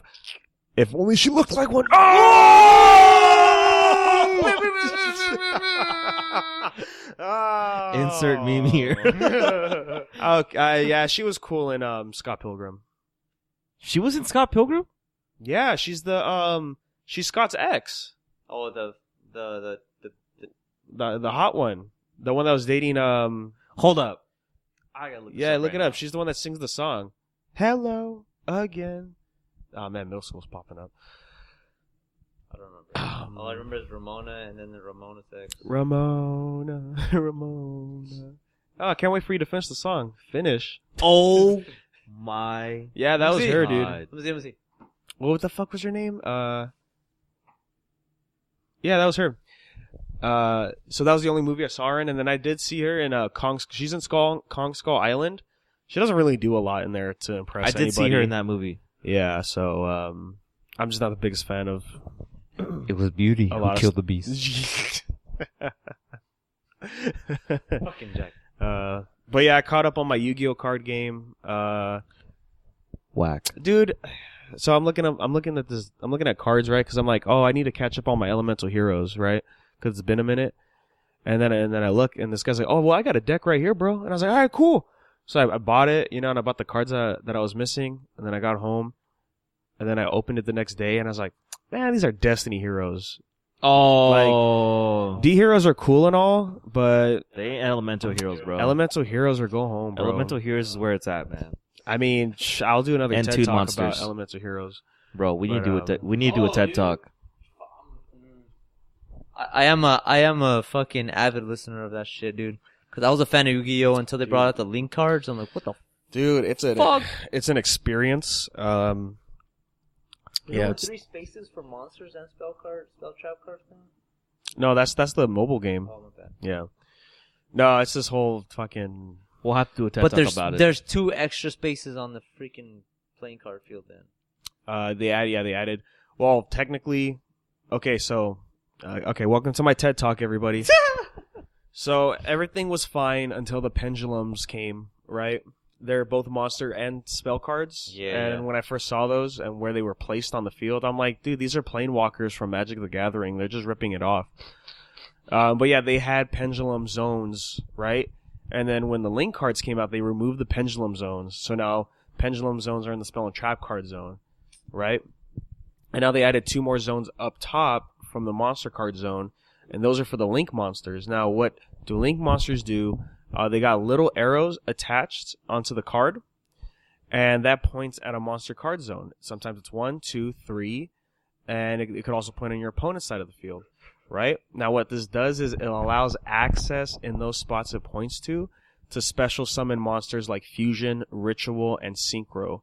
only she looked like one. Oh! Insert meme here. Yeah, she was cool in Scott Pilgrim. She was in Scott Pilgrim? Yeah, she's she's Scott's ex. Oh, the hot one. The one that was dating Hold up. I gotta look look it up. She's the one that sings the song. Hello again. Oh man, middle school's popping up. I don't remember. All I remember is Ramona and then the Ramona ex. Ramona. Oh, I can't wait for you to finish the song. Finish. Oh my. Yeah, that was her, dude. Let me see. What the fuck was her name? Yeah, that was her. So that was the only movie I saw her in, and then I did see her in she's in Kong Skull Island. She doesn't really do a lot in there to impress anybody. I did see her in that movie. Yeah, so I'm just not the biggest fan of. It was Beauty who killed the beast. Fucking Jack. But yeah, I caught up on my Yu-Gi-Oh card game. Whack, dude. So I'm looking at cards, right? Because I'm like, oh, I need to catch up on my elemental heroes, right? Because it's been a minute. And then I look, and this guy's like, oh, well, I got a deck right here, bro. And I was like, all right, cool. So I bought it, and I bought the cards that I was missing. And then I got home, and then I opened it the next day, and I was like, man, these are Destiny heroes. Oh, like, D heroes are cool and all, but they ain't elemental heroes, bro. Elemental heroes are go home, bro. Elemental heroes is where it's at, man. I mean, I'll do another And TED two talk monsters. about elemental heroes. Bro, we need to do a TED talk. I am a fucking avid listener of that shit, dude. Because I was a fan of Yu-Gi-Oh until they brought out the link cards. I'm like, what the dude? It's fuck? It's an experience. Yeah, it's 3 spaces for monsters and spell trap cards now? No, that's the mobile game. Oh, my bad. Yeah. No, it's this whole fucking. We'll have to do a TED talk about it. There's 2 extra spaces on the freaking playing card field then. They added. Well, technically, okay. So, welcome to my TED talk, everybody. So everything was fine until the pendulums came. Right? They're both monster and spell cards. Yeah. And when I first saw those and where they were placed on the field, I'm like, dude, these are planewalkers from Magic the Gathering. They're just ripping it off. But yeah, they had pendulum zones, right? And then when the link cards came out, they removed the pendulum zones. So now pendulum zones are in the spell and trap card zone, right? And now they added 2 more zones up top from the monster card zone, and those are for the link monsters. Now, what do link monsters do? They got little arrows attached onto the card, and that points at a monster card zone. Sometimes it's 1, 2, 3, and it could also point on your opponent's side of the field. Right? Now what this does is it allows access in those spots it points to special summon monsters like Fusion, Ritual, and Synchro,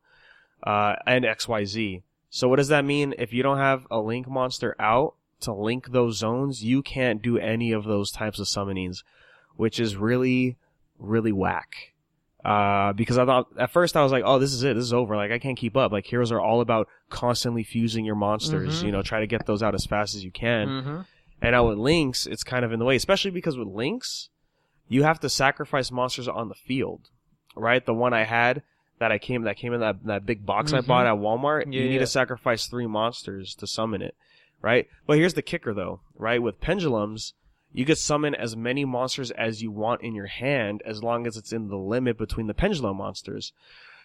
and XYZ. So what does that mean? If you don't have a link monster out to link those zones, you can't do any of those types of summonings, which is really, really whack. Because I thought at first I was like, oh, this is it. This is over. Like I can't keep up. Like heroes are all about constantly fusing your monsters. Mm-hmm. You know, try to get those out as fast as you can. Mm-hmm. And now with Lynx, it's kind of in the way, especially because with Lynx, you have to sacrifice monsters on the field, right? The one I had that came in that big box I bought at Walmart. Yeah, you need to sacrifice 3 monsters to summon it, right? But here's the kicker, though, right? With pendulums, you could summon as many monsters as you want in your hand, as long as it's in the limit between the pendulum monsters.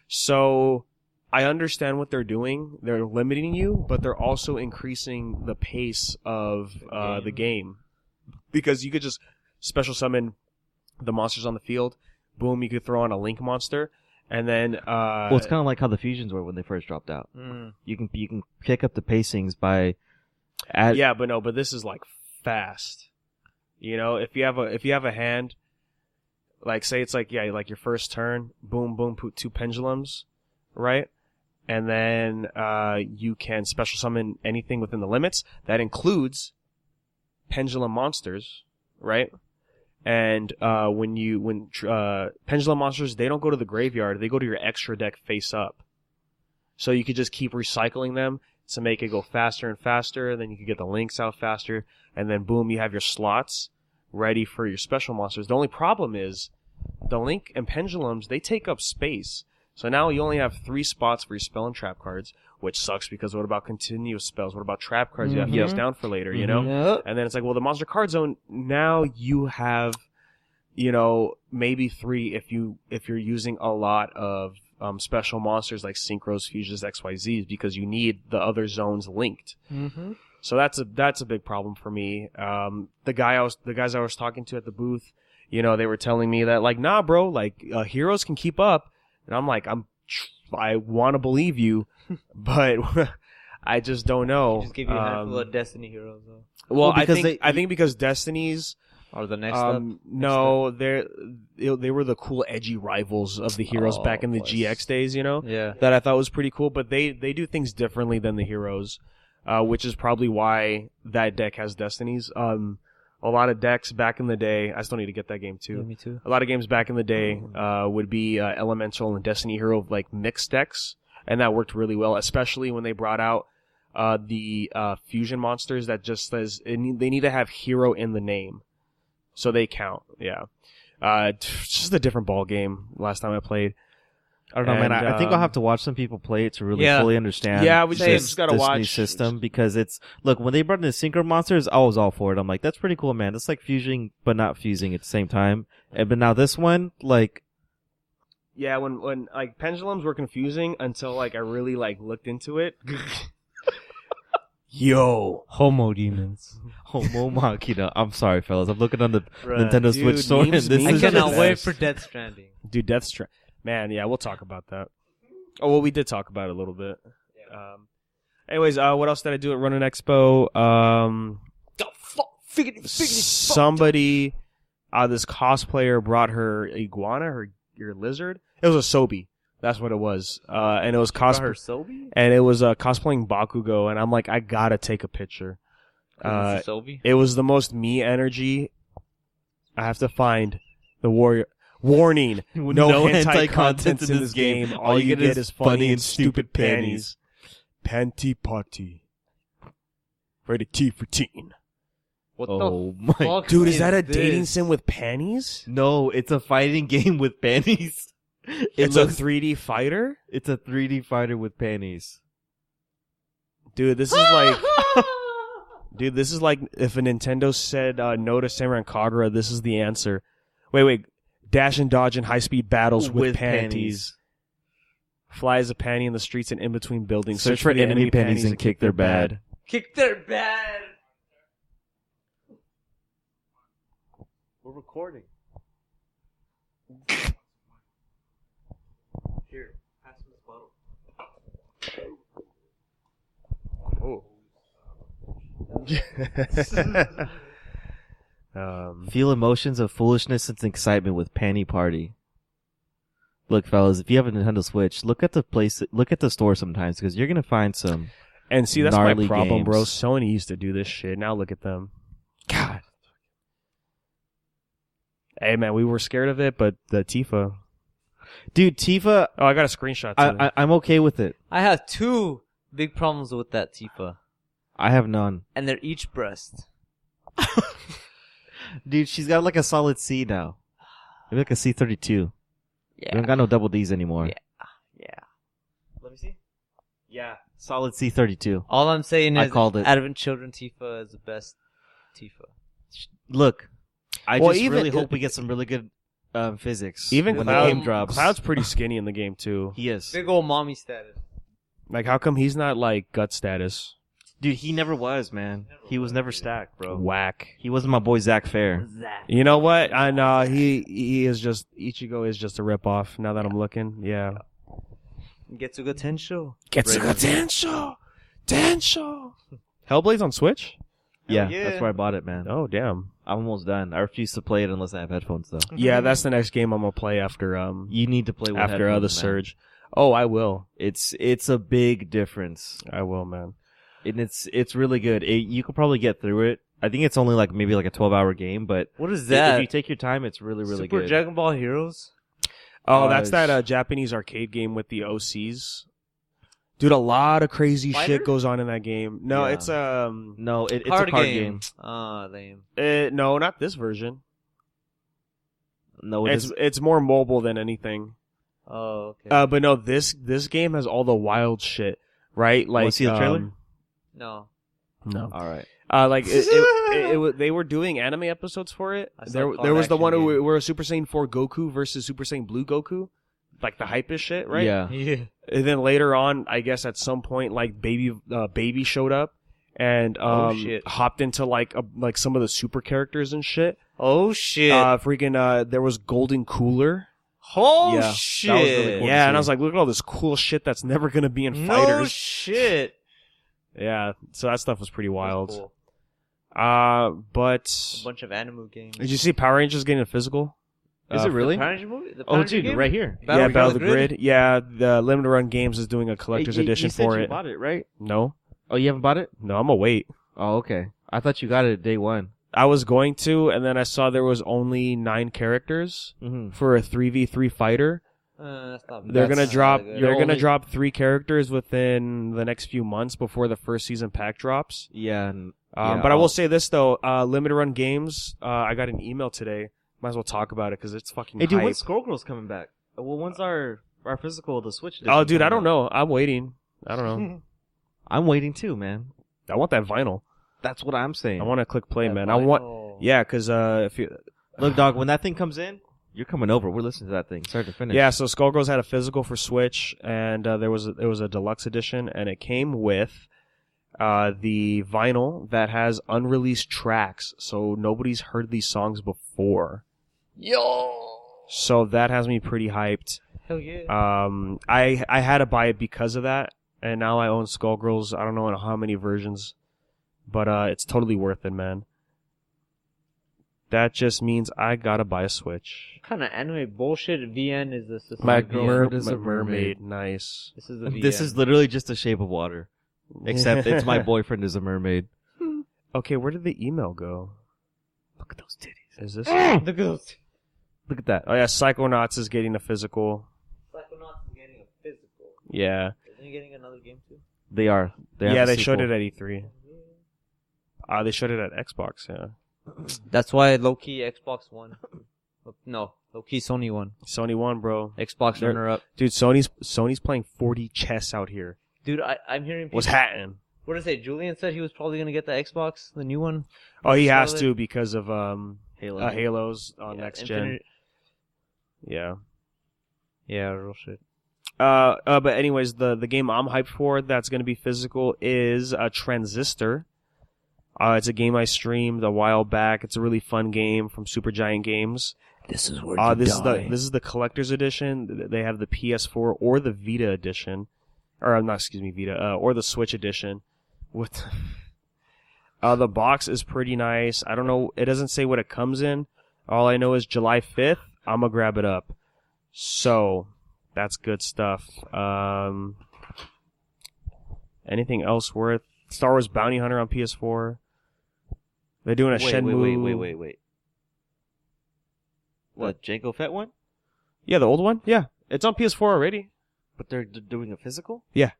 So I understand what they're doing. They're limiting you, but they're also increasing the pace of the game. Because you could just special summon the monsters on the field. Boom, you could throw on a Link monster. And then... well, it's kind of like how the fusions were when they first dropped out. Mm. You can pick up the pacings by... Yeah, but this is like fast. You know, if you have a hand, like say it's like your first turn, boom, boom, put 2 pendulums, right? And then you can special summon anything within the limits. That includes pendulum monsters, right? And when pendulum monsters, they don't go to the graveyard, they go to your extra deck face up. So you could just keep recycling them to make it go faster and faster. Then you can get the links out faster, and then boom, you have your slots ready for your special monsters. The only problem is the link and pendulums, they take up space. So now you only have 3 spots for your spell and trap cards, which sucks because what about continuous spells? What about trap cards you have to use down for later, you know? Yep. And then it's like, well, the monster card zone, now you have, you know, maybe 3 if you're using a lot of special monsters like Synchros, Fusions, XYZs, because you need the other zones linked. Mm-hmm. So that's a big problem for me. The guys I was talking to at the booth, you know, they were telling me that like, nah, bro, like heroes can keep up. And I'm like, I want to believe you, but I just don't know. Just give you a handful of Destiny heroes, though. Well, I because think because Destiny's Or the next up. no, they were the cool edgy rivals of the heroes back in the GX days, you know. Yeah. That I thought was pretty cool, but they do things differently than the heroes, which is probably why that deck has Destinies. A lot of decks back in the day, I still need to get that game too. Yeah, me too. A lot of games back in the day would be Elemental and Destiny Hero like mixed decks, and that worked really well, especially when they brought out the fusion monsters that just says they need to have hero in the name, so they count. Yeah, it's just a different ball game. Last time I played. I don't know, man. I think I'll have to watch some people play it to really fully understand. Yeah, we just gotta this watch new system because it's look when they brought in the synchro monsters, I was all for it. I'm like, that's pretty cool, man. It's like fusing but not fusing at the same time. But now this one, like, yeah, when like pendulums were confusing until like I really like looked into it. Yo, Homo demons. Homo Machina. I'm sorry, fellas. I'm looking on the Bruh, Nintendo dude, Switch store, and memes- this memes is I are the cannot wait best. for Death Stranding. dude, Death Stranding. Man, yeah, we'll talk about that. Oh, well, we did talk about it a little bit. Anyways, what else did I do at Running Expo? Somebody, this cosplayer brought her iguana, her lizard. It was a Sobi. That's what it was. And it was Sobi? and it was cosplaying Bakugo. And I'm like, I gotta take a picture. Sobi? It was the most me energy. I have to find the warrior. Warning: no hentai content in this game. All you get is funny and stupid panties. Panty party. Rated T for teen. What Oh the my fuck? Dude, is that a this? dating sim with panties? No, it's a fighting game with panties. It's a 3D fighter? It's a 3D fighter with panties. Dude, this is like... Dude, this is like if a Nintendo said no to Samurai Kagura, this is the answer. Wait. Dash and dodge in high-speed battles with panties. Fly as a panty in the streets and in between buildings. Search for the enemy panties and kick their bad. Kick their bad. We're recording. Here, pass me the bottle. Oh. Feel emotions of foolishness and excitement with Panty Party. Look, fellas, if you have a Nintendo Switch, look at the store sometimes because you're gonna find some. And see, that's my gnarly problem, bro. games. Sony used to do this shit. Now look at them. God. Hey, man, we were scared of it, but the Tifa. Dude, Tifa, Oh, I got a screenshot too. I'm okay with it. I have 2 big problems with that Tifa, I have none. and they're each breast. Dude, she's got like a solid C now. Maybe like a C32. Yeah. We don't got no double D's anymore. Yeah. Let me see. Yeah. Solid C32. All I'm saying I is, called it. Advent Children Tifa is the best Tifa. Look, I Well, just even- really hope we get some really good physics Even when Cloud, the game drops. Cloud's pretty skinny in the game too. He is. Big old mommy status. Like, how come he's not like gut status? Dude, he never was, man. He was never stacked, bro. Whack. He wasn't my boy Zach Fair. You know what? I know he is just Ichigo is just a ripoff. Now that I'm looking, yeah. Getsuga Tensho. Getsuga Tensho. Hellblade's on Switch? Yeah, yeah. that's where I bought it, man. Oh damn. I'm almost done. I refuse to play it unless I have headphones, though. Yeah, that's the next game I'm gonna play after You need to play with after headphones, the man. Surge. Oh, I will. It's a big difference, I will, man. and it's really good. You could probably get through it. I think it's only maybe a 12-hour game, but What is if that? you take your time, it's really Super good. Dragon Ball Heroes? Oh, that's that sh- Japanese arcade game with the OCs. Dude, a lot of crazy Fighter? shit goes on in that game. No, Yeah. it's No, it's a card game. Ah, lame. no, not this version. No, it is. It's more mobile than anything. Oh, okay. But no, this game has all the wild shit, right? Like, Wanna see the trailer? No. No. All right. Like they were doing anime episodes for it. I saw There Call was the Action one Game. where Super Saiyan 4 Goku versus Super Saiyan Blue Goku, like the hypest shit, right? Yeah. Yeah. And then later on, I guess at some point, like baby showed up and Oh, shit. hopped into like some of the super characters and shit. Oh, shit. There was Golden Cooler. Oh, yeah, that was shit. really cool. to Yeah, and see. I was like, look at all this cool shit that's never gonna be in No fighters. shit. Yeah, so that stuff was pretty wild. Cool. But A bunch of anime games. did you see Power Rangers getting a physical? Is it really? The Power Ranger movie? The Power Oh, Ranger dude, game? right here. Battle yeah, of Battle of the Grid? Grid. Yeah, the Limited Run Games is doing a collector's Hey, edition you said for you it. bought it, right? No, Oh, you haven't bought it? no, I'm gonna wait. Oh, okay. I thought you got it day one. I was going to, and then I saw there was only 9 characters Mm-hmm. for a 3v3 fighter. That's not bad. They're gonna That's drop. not good. They're gonna only- drop 3 characters within the next few months before the first season pack drops. Yeah. And, But I will say this though, Limited Run Games. I got an email today. Might as well talk about it because it's fucking hey, dude, hype. when's Skullgirls coming back? Well, when's our physical, the Switch edition? Oh, dude, I coming don't out? know. I'm waiting. I don't know. I'm waiting too, man. I want that vinyl. That's what I'm saying. I want to click play, That man. I want. vinyl. Yeah, because if you. Look, dog, when that thing comes in, you're coming over. We're listening to that thing, start to finish. Yeah, so Skullgirls had a physical for Switch, and there was a deluxe edition, and it came with the vinyl that has unreleased tracks, so nobody's heard these songs before. Yo. So that has me pretty hyped. Hell yeah. I had to buy it because of that, and now I own Skullgirls. I don't know in how many versions, but it's totally worth it, man. That just means I gotta buy a Switch. What kind of anime bullshit VN is this? This is My the VN. girlfriend is a mermaid. Nice. This is the VN. This is literally just a shape of water. Except it's my boyfriend is a mermaid. Okay, where did the email go? Look at those titties. Is this? Look at those. Look at that. Oh yeah, Psychonauts is getting a physical. Psychonauts is getting a physical. Yeah, Isn't he getting another game too? They are. They have yeah, a they showed sequel. it at E3. They showed it at Xbox. Yeah, That's why low key Xbox One. No, low key Sony One. Sony won, bro. Xbox They're- runner up. Dude, Sony's playing 40 chess out here. Dude, I'm hearing people. What's happening? What did I say? Julian said he was probably gonna get the Xbox, the new one. Oh, he has Scarlet? to because of Halo. Halos on Yeah, next gen. Infinite- Yeah. Yeah, real shit. But anyways, the game I'm hyped for that's going to be physical is Transistor. It's a game I streamed a while back. It's a really fun game from Supergiant Games. This is where This is the collector's edition. They have the PS4 or the Vita edition, or not, excuse me, Vita, or the Switch edition. With the box is pretty nice. I don't know. It doesn't say what it comes in. All I know is July 5th. I'm gonna grab it up. So that's good stuff. Anything else worth? Star Wars Bounty Hunter on PS4. They're doing a Shenmue. Wait. What, Jango Fett one? Yeah, the old one. Yeah, It's on PS4 already. But they're doing a physical? Yeah.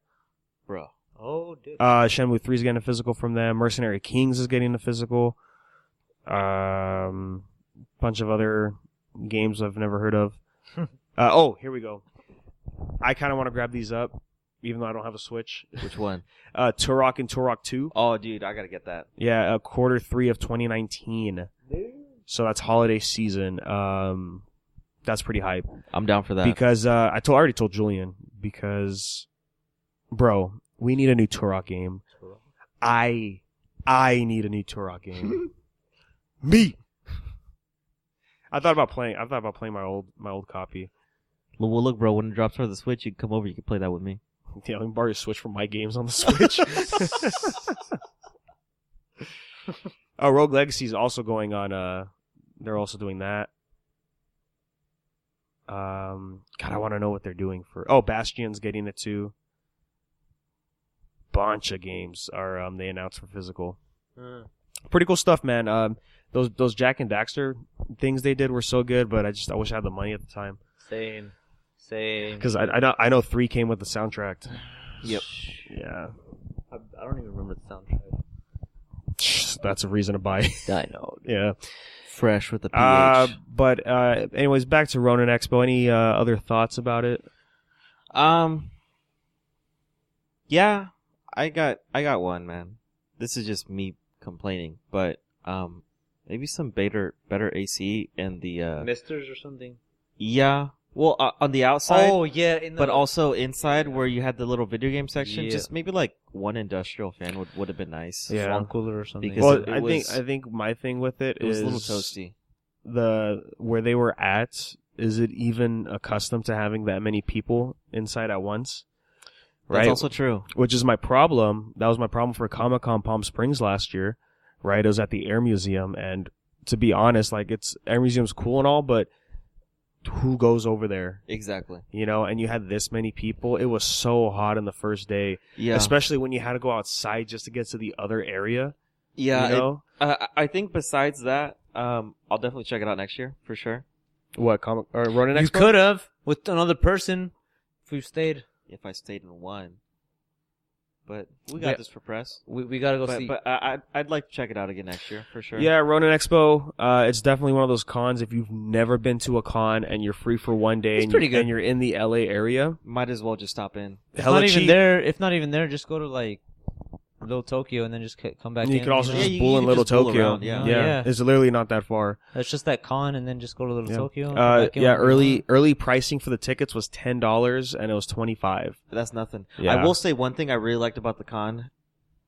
Bro. Oh, dude. Shenmue 3 is getting a physical from them. Mercenary Kings is getting a physical. Bunch of other games I've never heard of. Here we go. I kind of want to grab these up, even though I don't have a Switch. Which one? Turok and Turok 2. Oh, dude, I gotta get that. Yeah, quarter 3 of 2019. So that's holiday season. That's pretty hype. I'm down for that. Because I already told Julian, because, bro, we need a new Turok game. I need a new Turok game. Me. I thought about playing my old copy. Well, look, bro, when it drops for the Switch, you can come over, you can play that with me. Yeah, let me borrow your Switch from my games on the Switch. Rogue Legacy is also going on. They're also doing that. God, I want to know what they're doing for. Oh, Bastion's getting it too. Bunch of games are they announced for physical. Pretty cool stuff, man. Those Jack and Daxter things they did were so good, but I wish I had the money at the time. Same. Because I know 3 came with the soundtrack. Yep. Yeah. I don't even remember the soundtrack. That's a reason to buy. I know. Yeah. Fresh with the PH. But anyways, back to Ronin Expo. Any other thoughts about it? Yeah, I got one, man. This is just me complaining, but maybe some better AC and the Misters or something. Yeah. Well, on the outside. Oh yeah, but also inside where you had the little video game section. Yeah. Just maybe like one industrial fan would have been nice. Yeah. Swan cooler or something. Because Well, I think my thing with it was is a little toasty. Where they were at. Is it even accustomed to having that many people inside at once? Right. That's also true. Which is my problem. That was my problem for Comic-Con Palm Springs last year. Right. It was at the Air Museum, and to be honest, like Air Museum's cool and all, but who goes over there? Exactly. You know, and you had this many people. It was so hot in the first day. Yeah. Especially when you had to go outside just to get to the other area. Yeah. You know? I think besides that, I'll definitely check it out next year for sure. What, Ronin Expo? You could have with another person if we stayed. If I stayed in one. But we got this for press. We gotta go see. But I'd like to check it out again next year for sure. Yeah, Ronin Expo. It's definitely one of those cons. If you've never been to a con and you're free for one day, It's pretty good. and you're in the LA area, Might as well just stop in. If hella not even cheap. there, if not even there, just go to like Little Tokyo and then just come back. And you in, could also Yeah, just you bull in can Little just bull Tokyo. around, yeah. Yeah. It's literally not that far. That's just that con, and then just go to Little Yeah. Tokyo. And come back in when you're Early pricing for the tickets was $10 and it was $25. That's nothing. Yeah. I will say one thing I really liked about the con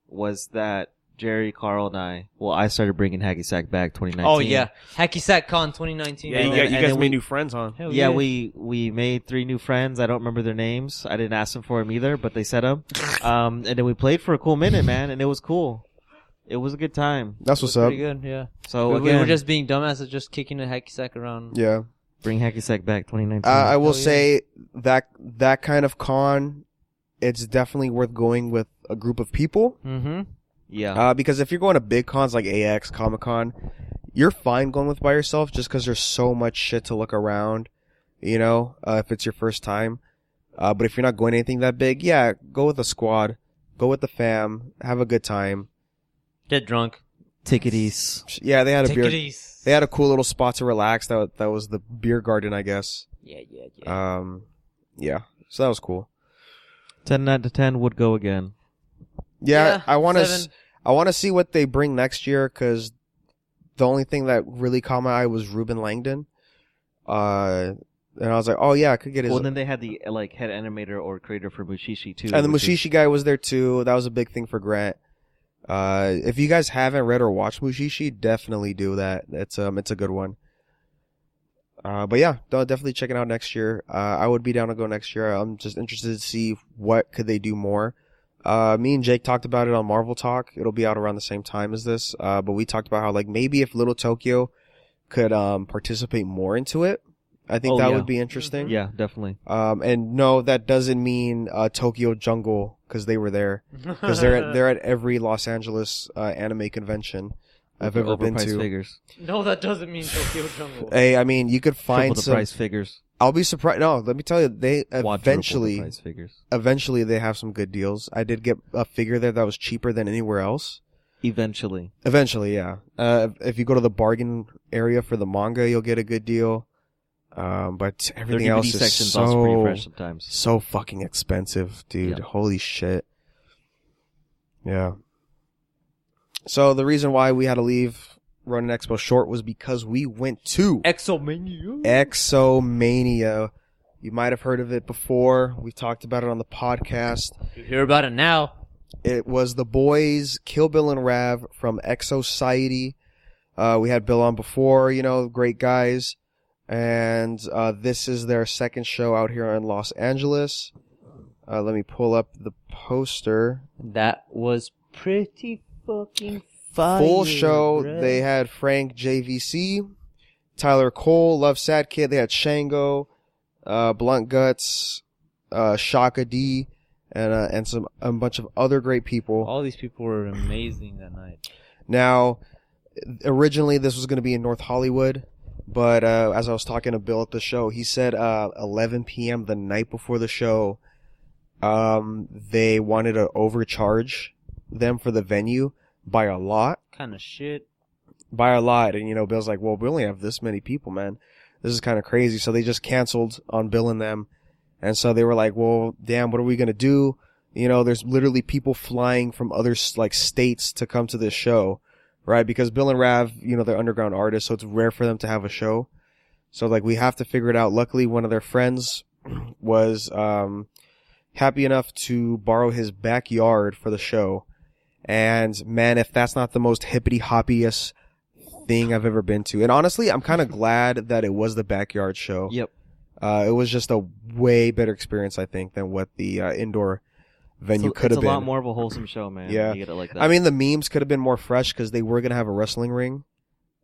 was that Jerry, Carl, and I started bringing Hacky Sack back 2019. Oh yeah, Hacky Sack Con 2019. Yeah, And you then- guys and then made new friends, huh? Hell Yeah, we made 3 new friends. I don't remember their names. I didn't ask them for them either, but they said them. And then we played for a cool minute, man, and it was cool. It was a good time. That's It was what's up. pretty good. Yeah. So we again, were just being dumbasses, just kicking a Hacky Sack around. Yeah. bring Hacky Sack back 2019. I will Hell yeah. say that kind of con, it's definitely worth going with a group of people. Mm-hmm. yeah. Because if you're going to big cons like AX, Comic-Con, you're fine going with by yourself just because there's so much shit to look around, you know, if it's your first time. But if you're not going anything that big, yeah, go with a squad. Go with the fam. Have a good time. Get drunk. Ticketies. Yeah, they had a Take beer. it easy. They had a cool little spot to relax. That was the beer garden, I guess. Yeah. Yeah. So that was cool. 10 out of 10 would go again. Yeah, I want 7. to see what they bring next year because the only thing that really caught my eye was Ruben Langdon. And I was like, oh yeah, I could get his. Well, then they had the like head animator or creator for Mushishi too. And the which is- Mushishi guy was there too. That was a big thing for Grant. If you guys haven't read or watched Mushishi, definitely do that. It's a good one. But yeah, definitely check it out next year. I would be down to go next year. I'm just interested to see what could they do more. Me and Jake talked about it on Marvel Talk. It'll be out around the same time as this. But we talked about how like maybe if Little Tokyo could participate more into it, I think Oh, that yeah. would be interesting. Yeah, definitely. And no, that doesn't mean Tokyo Jungle because they were there. Because they're at every Los Angeles anime convention I've ever been Overpriced to. figures. No, that doesn't mean Tokyo Jungle. Hey, I mean, you could Triple find the some. price figures. I'll be surprised. No, let me tell you, they Quadruple the price figures. eventually they have some good deals. I did get a figure there that was cheaper than anywhere else. Eventually, yeah. If you go to the bargain area for the manga, you'll get a good deal. But everything their DVD else is section's also pretty fresh sometimes. so fucking expensive, dude. Yeah. Holy shit. Yeah. So the reason why we had to leave Ronin Expo short was because we went to Exomania. You might have heard of it before. We talked about it on the podcast. You hear about it now. It was the boys, Kill Bill and Rav from Exosociety. We had Bill on before, great guys. And this is their second show out here in Los Angeles. Let me pull up the poster. That was pretty fucking fire. Full show. Bro. They had Frank JVC, Tyler Cole, Love Sad Kid. They had Shango, Blunt Guts, Shaka D, and a bunch of other great people. All these people were amazing that night. Now, originally this was going to be in North Hollywood, but as I was talking to Bill at the show, he said 11 p.m. the night before the show, they wanted to overcharge them for the venue by a lot. Kind of shit. By a lot. And, Bill's like, well, we only have this many people, man. This is kind of crazy. So they just canceled on Bill and them. And so they were like, well, damn, what are we going to do? There's literally people flying from other, states to come to this show, right? Because Bill and Rav, they're underground artists, so it's rare for them to have a show. So, we have to figure it out. Luckily, one of their friends was, happy enough to borrow his backyard for the show. And man, if that's not the most hippity-hoppiest thing I've ever been to. And honestly, I'm kind of glad that it was the backyard show. Yep. It was just a way better experience, I think, than what the indoor venue could have been. It's a lot more of a wholesome show, man. Yeah. You get it like that. I mean, the memes could have been more fresh because they were going to have a wrestling ring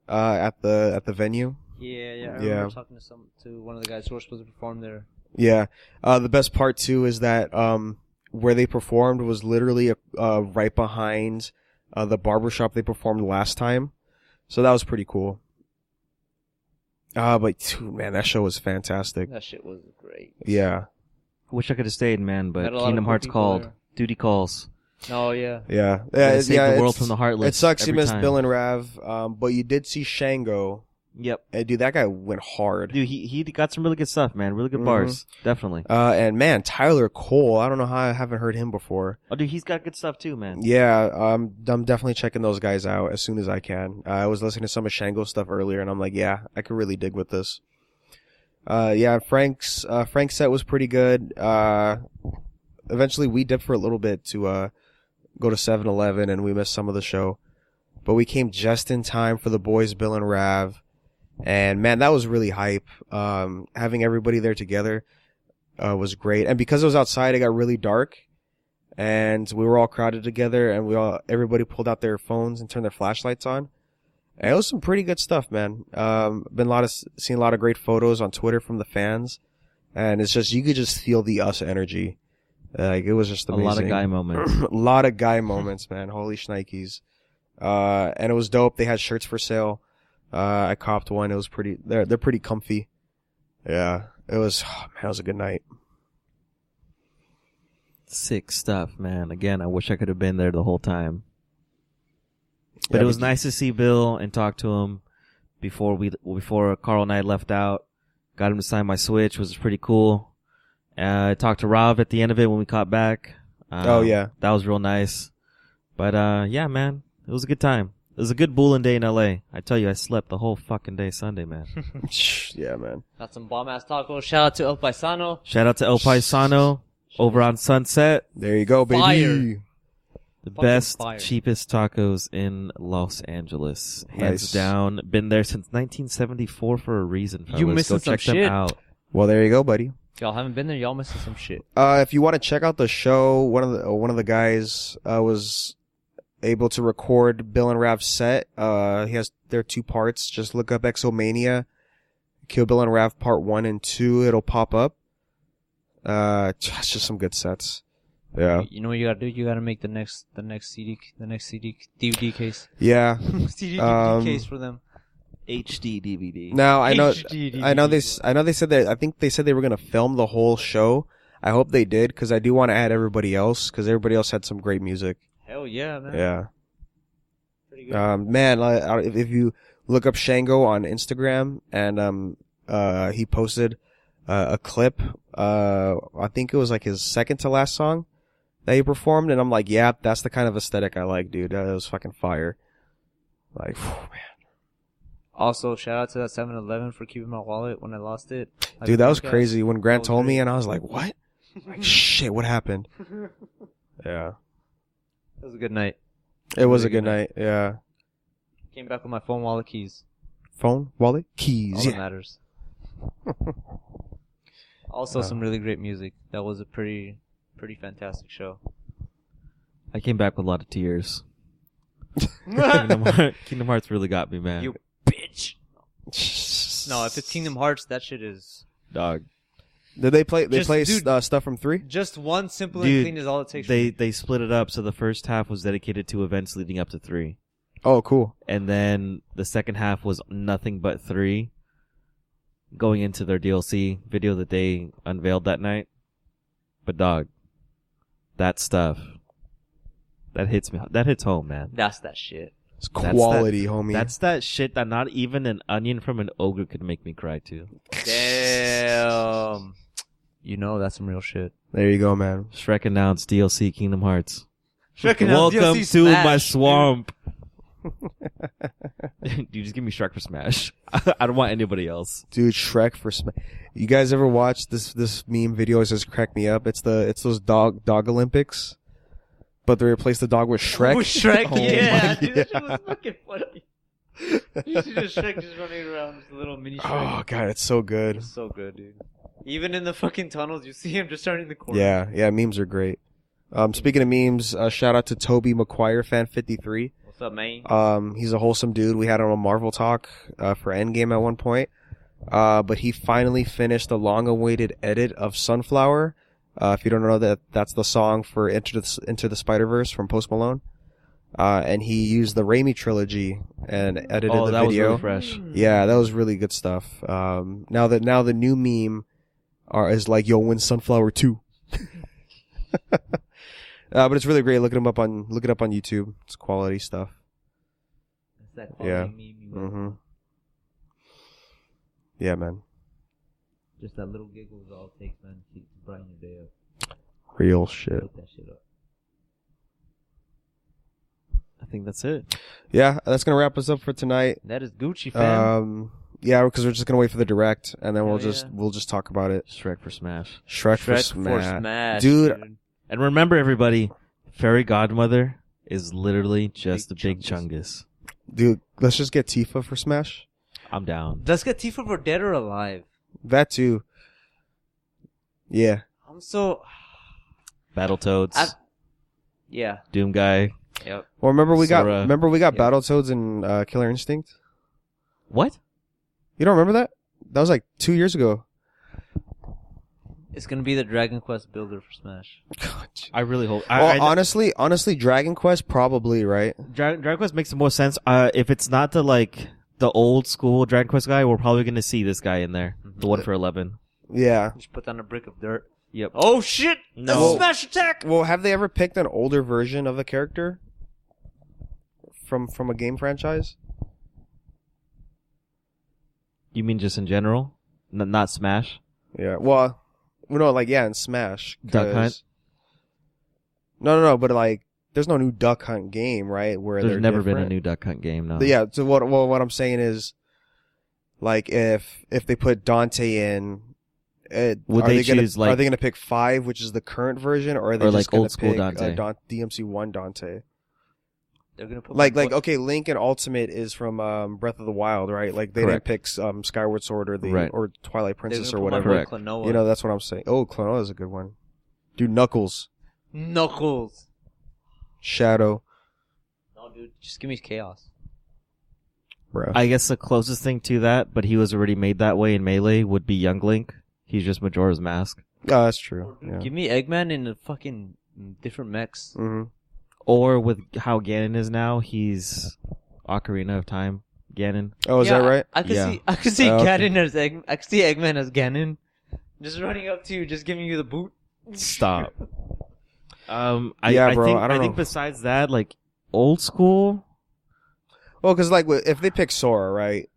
at the venue. Yeah. I Yeah. remember talking to one of the guys who were supposed to perform there. Yeah. The best part, too, is that where they performed was literally right behind the barbershop they performed last time. So that was pretty cool. But, dude, man, that show was fantastic. That shit was great. Yeah. Wish I could have stayed, man, but Had a lot Kingdom of cool Hearts people called. there. Duty calls. Oh, yeah. Yeah. Gotta save the world it's- from the heartless. It sucks you every missed time. Bill and Rav, but you did see Shango. Yep. And, dude, that guy went hard. Dude, he got some really good stuff, man. Really good bars. Definitely. And man, Tyler Cole, I don't know how I haven't heard him before. Oh, dude, he's got good stuff too, man. Yeah, I'm definitely checking those guys out as soon as I can. I was listening to some of Shango stuff earlier, and I'm like, yeah, I could really dig with this. Yeah, Frank's set was pretty good. Eventually we dipped for a little bit to go to 7-Eleven, and we missed some of the show. But we came just in time for the boys, Bill and Rav. And man, that was really hype. Having everybody there together was great. And because it was outside, it got really dark. And we were all crowded together, and everybody pulled out their phones and turned their flashlights on. And it was some pretty good stuff, man. Seen a lot of great photos on Twitter from the fans. And it's just, you could just feel the us energy. It was just amazing. A lot of guy moments. A lot of guy moments, man. Holy shnikes. And it was dope. They had shirts for sale. I copped one. It was pretty, they're pretty comfy. Yeah. It was a good night. Sick stuff, man. Again, I wish I could have been there the whole time. But Yeah, it was nice to see Bill and talk to him before Carl and I left out. Got him to sign my Switch, was pretty cool. I talked to Rob at the end of it when we caught back. Oh, yeah. That was real nice. But yeah, man, it was a good time. It was a good bowling day in LA. I tell you, I slept the whole fucking day Sunday, man. Yeah, man. Got some bomb ass tacos. Shout out to El Paisano. Shout out to El Paisano over on Sunset. There you go, baby. Fire. The Fucking best, fire. cheapest tacos in Los Angeles. Hands Nice. down. Been there since 1974 for a reason, fellas. You missing Go some check them shit. out. Well, there you go, buddy. Y'all haven't been there. Y'all missing some shit. If you want to check out the show, one of the guys was able to record Bill and Rav's set. He has their 2 parts. Just look up Exomania, Kill Bill and Rav Part 1 and 2. It'll pop up. It's just some good sets. Yeah. You know what you gotta do? You gotta make the next CD DVD case. Yeah. CD DVD case for them. HD DVD. Now I know HD I know they said that I think they said they were gonna film the whole show. I hope they did because I do want to add everybody else because everybody else had some great music. Hell yeah, man. Yeah. Pretty good. Man, if you look up Shango on Instagram and he posted a clip. I think it was like his second to last song that he performed, and I'm like, yeah, that's the kind of aesthetic I like, dude. That was fucking fire. Like, whew, man. Also, shout out to that 7-Eleven for keeping my wallet when I lost it. Dude, that was crazy when Grant was told me, great. and I was like, what? Like, shit, what happened? Yeah. It was a good night. It was a good night. Yeah. Came back with my phone, wallet, keys. Phone, wallet, All keys. that Yeah. matters. Also, some really great music. That was a pretty fantastic show. I came back with a lot of tears. Kingdom Hearts really got me, man. You bitch. No, if it's Kingdom Hearts, that shit is Dog. Did they play? They Just- play dude. Stuff from 3? just one simple Dude, and clean is all it takes. They split it up, so the first half was dedicated to events leading up to 3. Oh, cool. And then the second half was nothing but 3, going into their DLC video that they unveiled that night. But dog, that stuff, that hits me. That hits home, man. That's that shit. It's That's quality, homie. That's that shit that not even an onion from an ogre could make me cry to. Damn. You know that's some real shit. There you go, man. Shrek announced DLC Kingdom Hearts. Shrek announced Welcome DLC to my Smash, swamp. You just give me Shrek for Smash. I don't want anybody else. Dude, Shrek for You guys ever watch this meme video? It says crack me up. It's those dog Olympics, but they replace the dog with Shrek. With Shrek, Oh yeah. my Dude, that shit was fucking funny. You see just Shrek just running around, just a little mini Shrek. Oh god, it's so good. It's so good, dude. Even in the fucking tunnels, you see him just turning the corner. Yeah, memes are great. Speaking of memes, shout out to Toby McQuire, fan 53. What's up, man? He's a wholesome dude. We had him on Marvel Talk for Endgame at one point. But he finally finished the long-awaited edit of Sunflower. If you don't know that's the song for Into the Spider-Verse from Post Malone. And he used the Raimi trilogy and edited the that video. was really fresh. Yeah, that was really good stuff. Now the new meme is like, yo, when's Sunflower 2? But it's really great. Look it up on YouTube. It's quality stuff. That's that quality Yeah. meme you want. Mm-hmm. Yeah, man. Just that little giggle is all it takes, man, to brighten your day up. Real shit. Light that shit up. I think that's it. Yeah, that's gonna wrap us up for tonight. That is Gucci, fam. Yeah, because we're just gonna wait for the direct, and then Hell we'll just talk about it. Shrek for Smash. Shrek for Smash. Smash, dude. And remember, everybody, Fairy Godmother is literally just Big a big Chungus. chungus. Dude, let's just get Tifa for Smash. I'm down. Let's get Tifa for dead or alive. That too. Yeah. I'm so... Battletoads, Yeah. Doom Guy. Yep. Well, remember we got Yeah. Battletoads and Killer Instinct. What? You don't remember that? That was like 2 years ago. It's gonna be the Dragon Quest builder for Smash. I really hope. Well, honestly, Dragon Quest probably, right? Dragon Quest makes the most sense. If it's not the old school Dragon Quest guy, we're probably gonna see this guy in there, the one for 11. Yeah. Just put down a brick of dirt. Yep. Oh shit! That's No. a Smash attack! Well, have they ever picked an older version of a character from a game franchise? You mean just in general, not Smash? Yeah. Well, no, like in Smash. Duck Hunt? No, but like, there's no new Duck Hunt game, right? Where There's they're never been a different. new Duck Hunt game. No. Yeah. So what I'm saying is, like, if they put Dante in, Would are they gonna, choose, like- Are they going to pick 5, which is the current version, or are they Or, just like, going old to school pick Dante? DMC1 Dante? They're gonna put Like okay, Link and Ultimate is from Breath of the Wild, right? Like they Correct. didn't pick Skyward Sword or Right. or Twilight They're Princess gonna or put my whatever. boy Correct. Klonoa. You know, that's what I'm saying. Oh, Klonoa is a good one. Dude, Knuckles, Knuckles. Shadow, No, dude, just give me chaos. bro. I guess the closest thing to that, but he was already made that way in Melee, would be Young Link. He's just Majora's Mask. Oh, that's true. Yeah. Give me Eggman in a fucking different mechs. hmm Or with how Ganon is now, he's Ocarina of Time. Ganon. Oh, is that right? I could Yeah. see. I could see Oh, okay. Ganon as I could see Eggman as Ganon, just running up to you, just giving you the boot. Stop. Yeah, I bro, think, I don't think know. besides that, like old school. Well, because like if they pick Sora, right?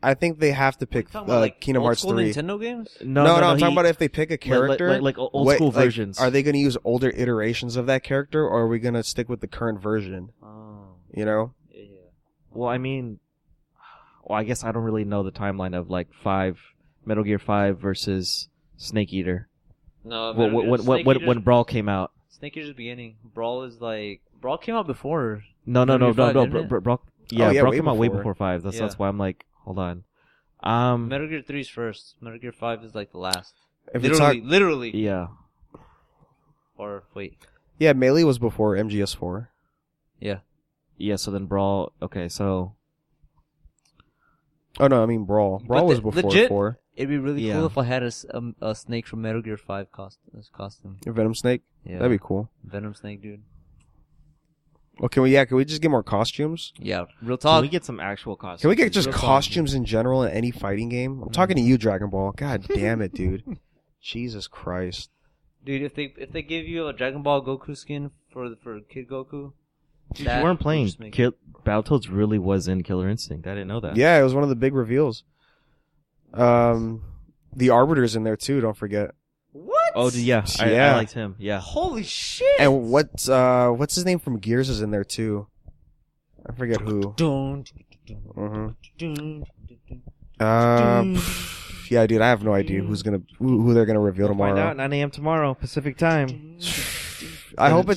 I think they have to pick Talking about, like, Kingdom old Hearts school 3. Nintendo games. No, I'm talking about if they pick a character, like old what- school like, versions. Are they going to use older iterations of that character, or are we going to stick with the current version? Oh, You know? yeah. Well, I mean, I guess I don't really know the timeline of like Metal Gear 5 versus Snake Eater. No, When Brawl came out. Snake Eater's beginning. Brawl came out before. No. Metal Gear 5, didn't it? Brawl. yeah, Brawl way came out way before. before 5. Yeah. That's why I'm like, hold on. Metal Gear 3's first. Metal Gear 5 is like the last. If we talk, Literally. Yeah. Or wait. yeah, Melee was before MGS4. Yeah. Yeah. So then Brawl. Okay. So Oh no, I mean Brawl. Brawl was before legit, 4. It'd be really Yeah. cool if I had a snake from Metal Gear 5 costume. Venom Snake. Yeah. That'd be cool. Venom Snake, dude. Well, can we just get more costumes? Yeah. Real can talk. we get some actual costumes? Can we get just Real talk. costumes in general in any fighting game? I'm talking to you, Dragon Ball. God damn it, dude. Jesus Christ. Dude, if they give you a Dragon Ball Goku skin for Kid Goku, Dude, that you weren't playing. would just make- Battletoads really was in Killer Instinct. I didn't know that. Yeah, it was one of the big reveals. The Arbiter's in there too, don't forget. What? Oh, yeah. I Yeah. liked him. Yeah. Holy shit! And what's his name from Gears is in there too. I forget who. Dun, hmm dun, Yeah, dude, I have no idea who they're gonna reveal We'll find tomorrow. out 9 a.m. tomorrow, Pacific time. I hope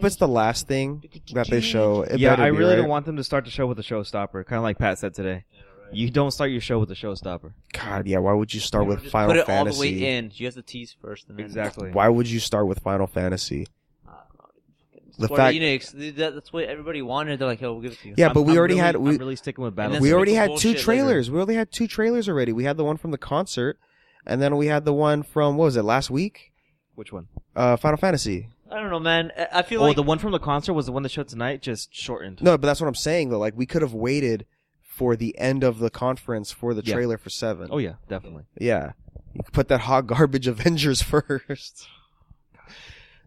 it's the last thing that they show. It Yeah, better I be, really right? don't want them to start the show with a showstopper, kind of like Pat said today. You don't start your show with a showstopper. God, yeah. Why would you start with Just Final put it Fantasy? all the way in. You have to tease first. And then Exactly. Why would you start with Final Fantasy? The Square fact- Enix, that's what everybody wanted. They're like, "Yo, we'll give it to you." Yeah, but we already really, had I'm really sticking with And Battle. then we some already people had two bullshit trailers. We already had two trailers already. We had the one from the concert, and then we had the one from what was it last week? Which one? Final Fantasy. I don't know, man. I feel Oh, like the one from the concert was the one that showed tonight, just shortened. No, but that's what I'm saying though. Like we could have waited for the end of the conference for the Yeah. trailer for 7. Oh yeah, definitely. Yeah, you could put that hot garbage Avengers first.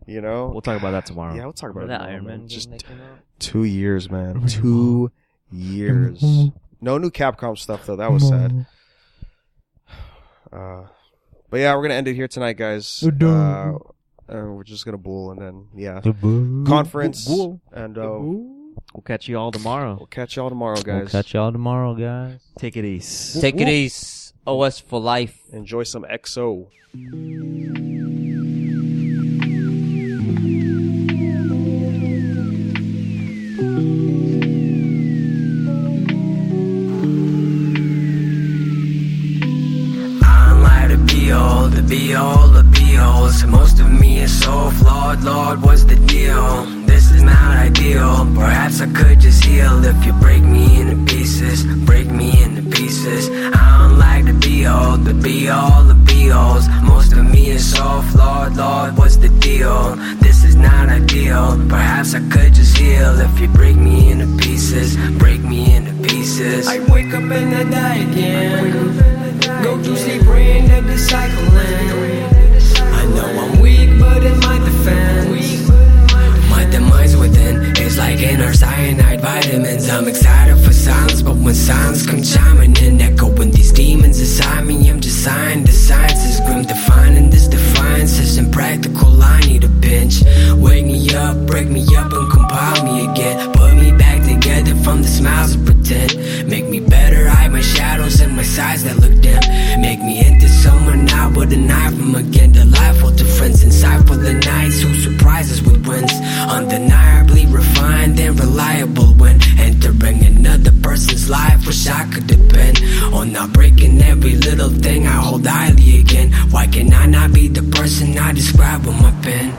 You know. We'll talk about that tomorrow. Yeah, we'll talk about remember it. that tomorrow, Iron man. Man Just game that came out. 2 years, man. 2 years. No new Capcom stuff though. That was sad. But yeah, we're gonna end it here tonight, guys. We're just gonna bull and then conference and We'll catch you all tomorrow. we'll catch y'all tomorrow, We'll guys. catch y'all tomorrow, guys. Take it easy. Take it easy. OS for life. Enjoy some XO. The be-alls. Most of me is so flawed, Lord, what's the deal? This is not ideal. Perhaps I could just heal if you break me into pieces. Break me into pieces. I don't like the be-all, the be-alls. Most of me is so flawed, Lord, what's the deal? This is not ideal. Perhaps I could just heal if you break me into pieces. Break me into pieces. I wake up and I die again. Go to sleep, praying that the cycle ends. I know I'm weak, but in my defense, my demise within is like inner cyanide vitamins. I'm excited for silence, but when silence comes chiming in, echoing these demons inside me, I'm just signed. The science is grim, defining this defiance is impractical. I need a pinch. Wake me up, break me up, and compile me again. Put me back together from the smiles of pretend. Make me better, hide my shadows and my sides that look dim. Make me into someone out with an eye from again. Delightful to friends, insightful the nights who surprises with wins. Undeniably refined and reliable when entering another person's life. Wish I could depend on not breaking every little thing I hold highly again. Why can I not be the person I describe with my pen?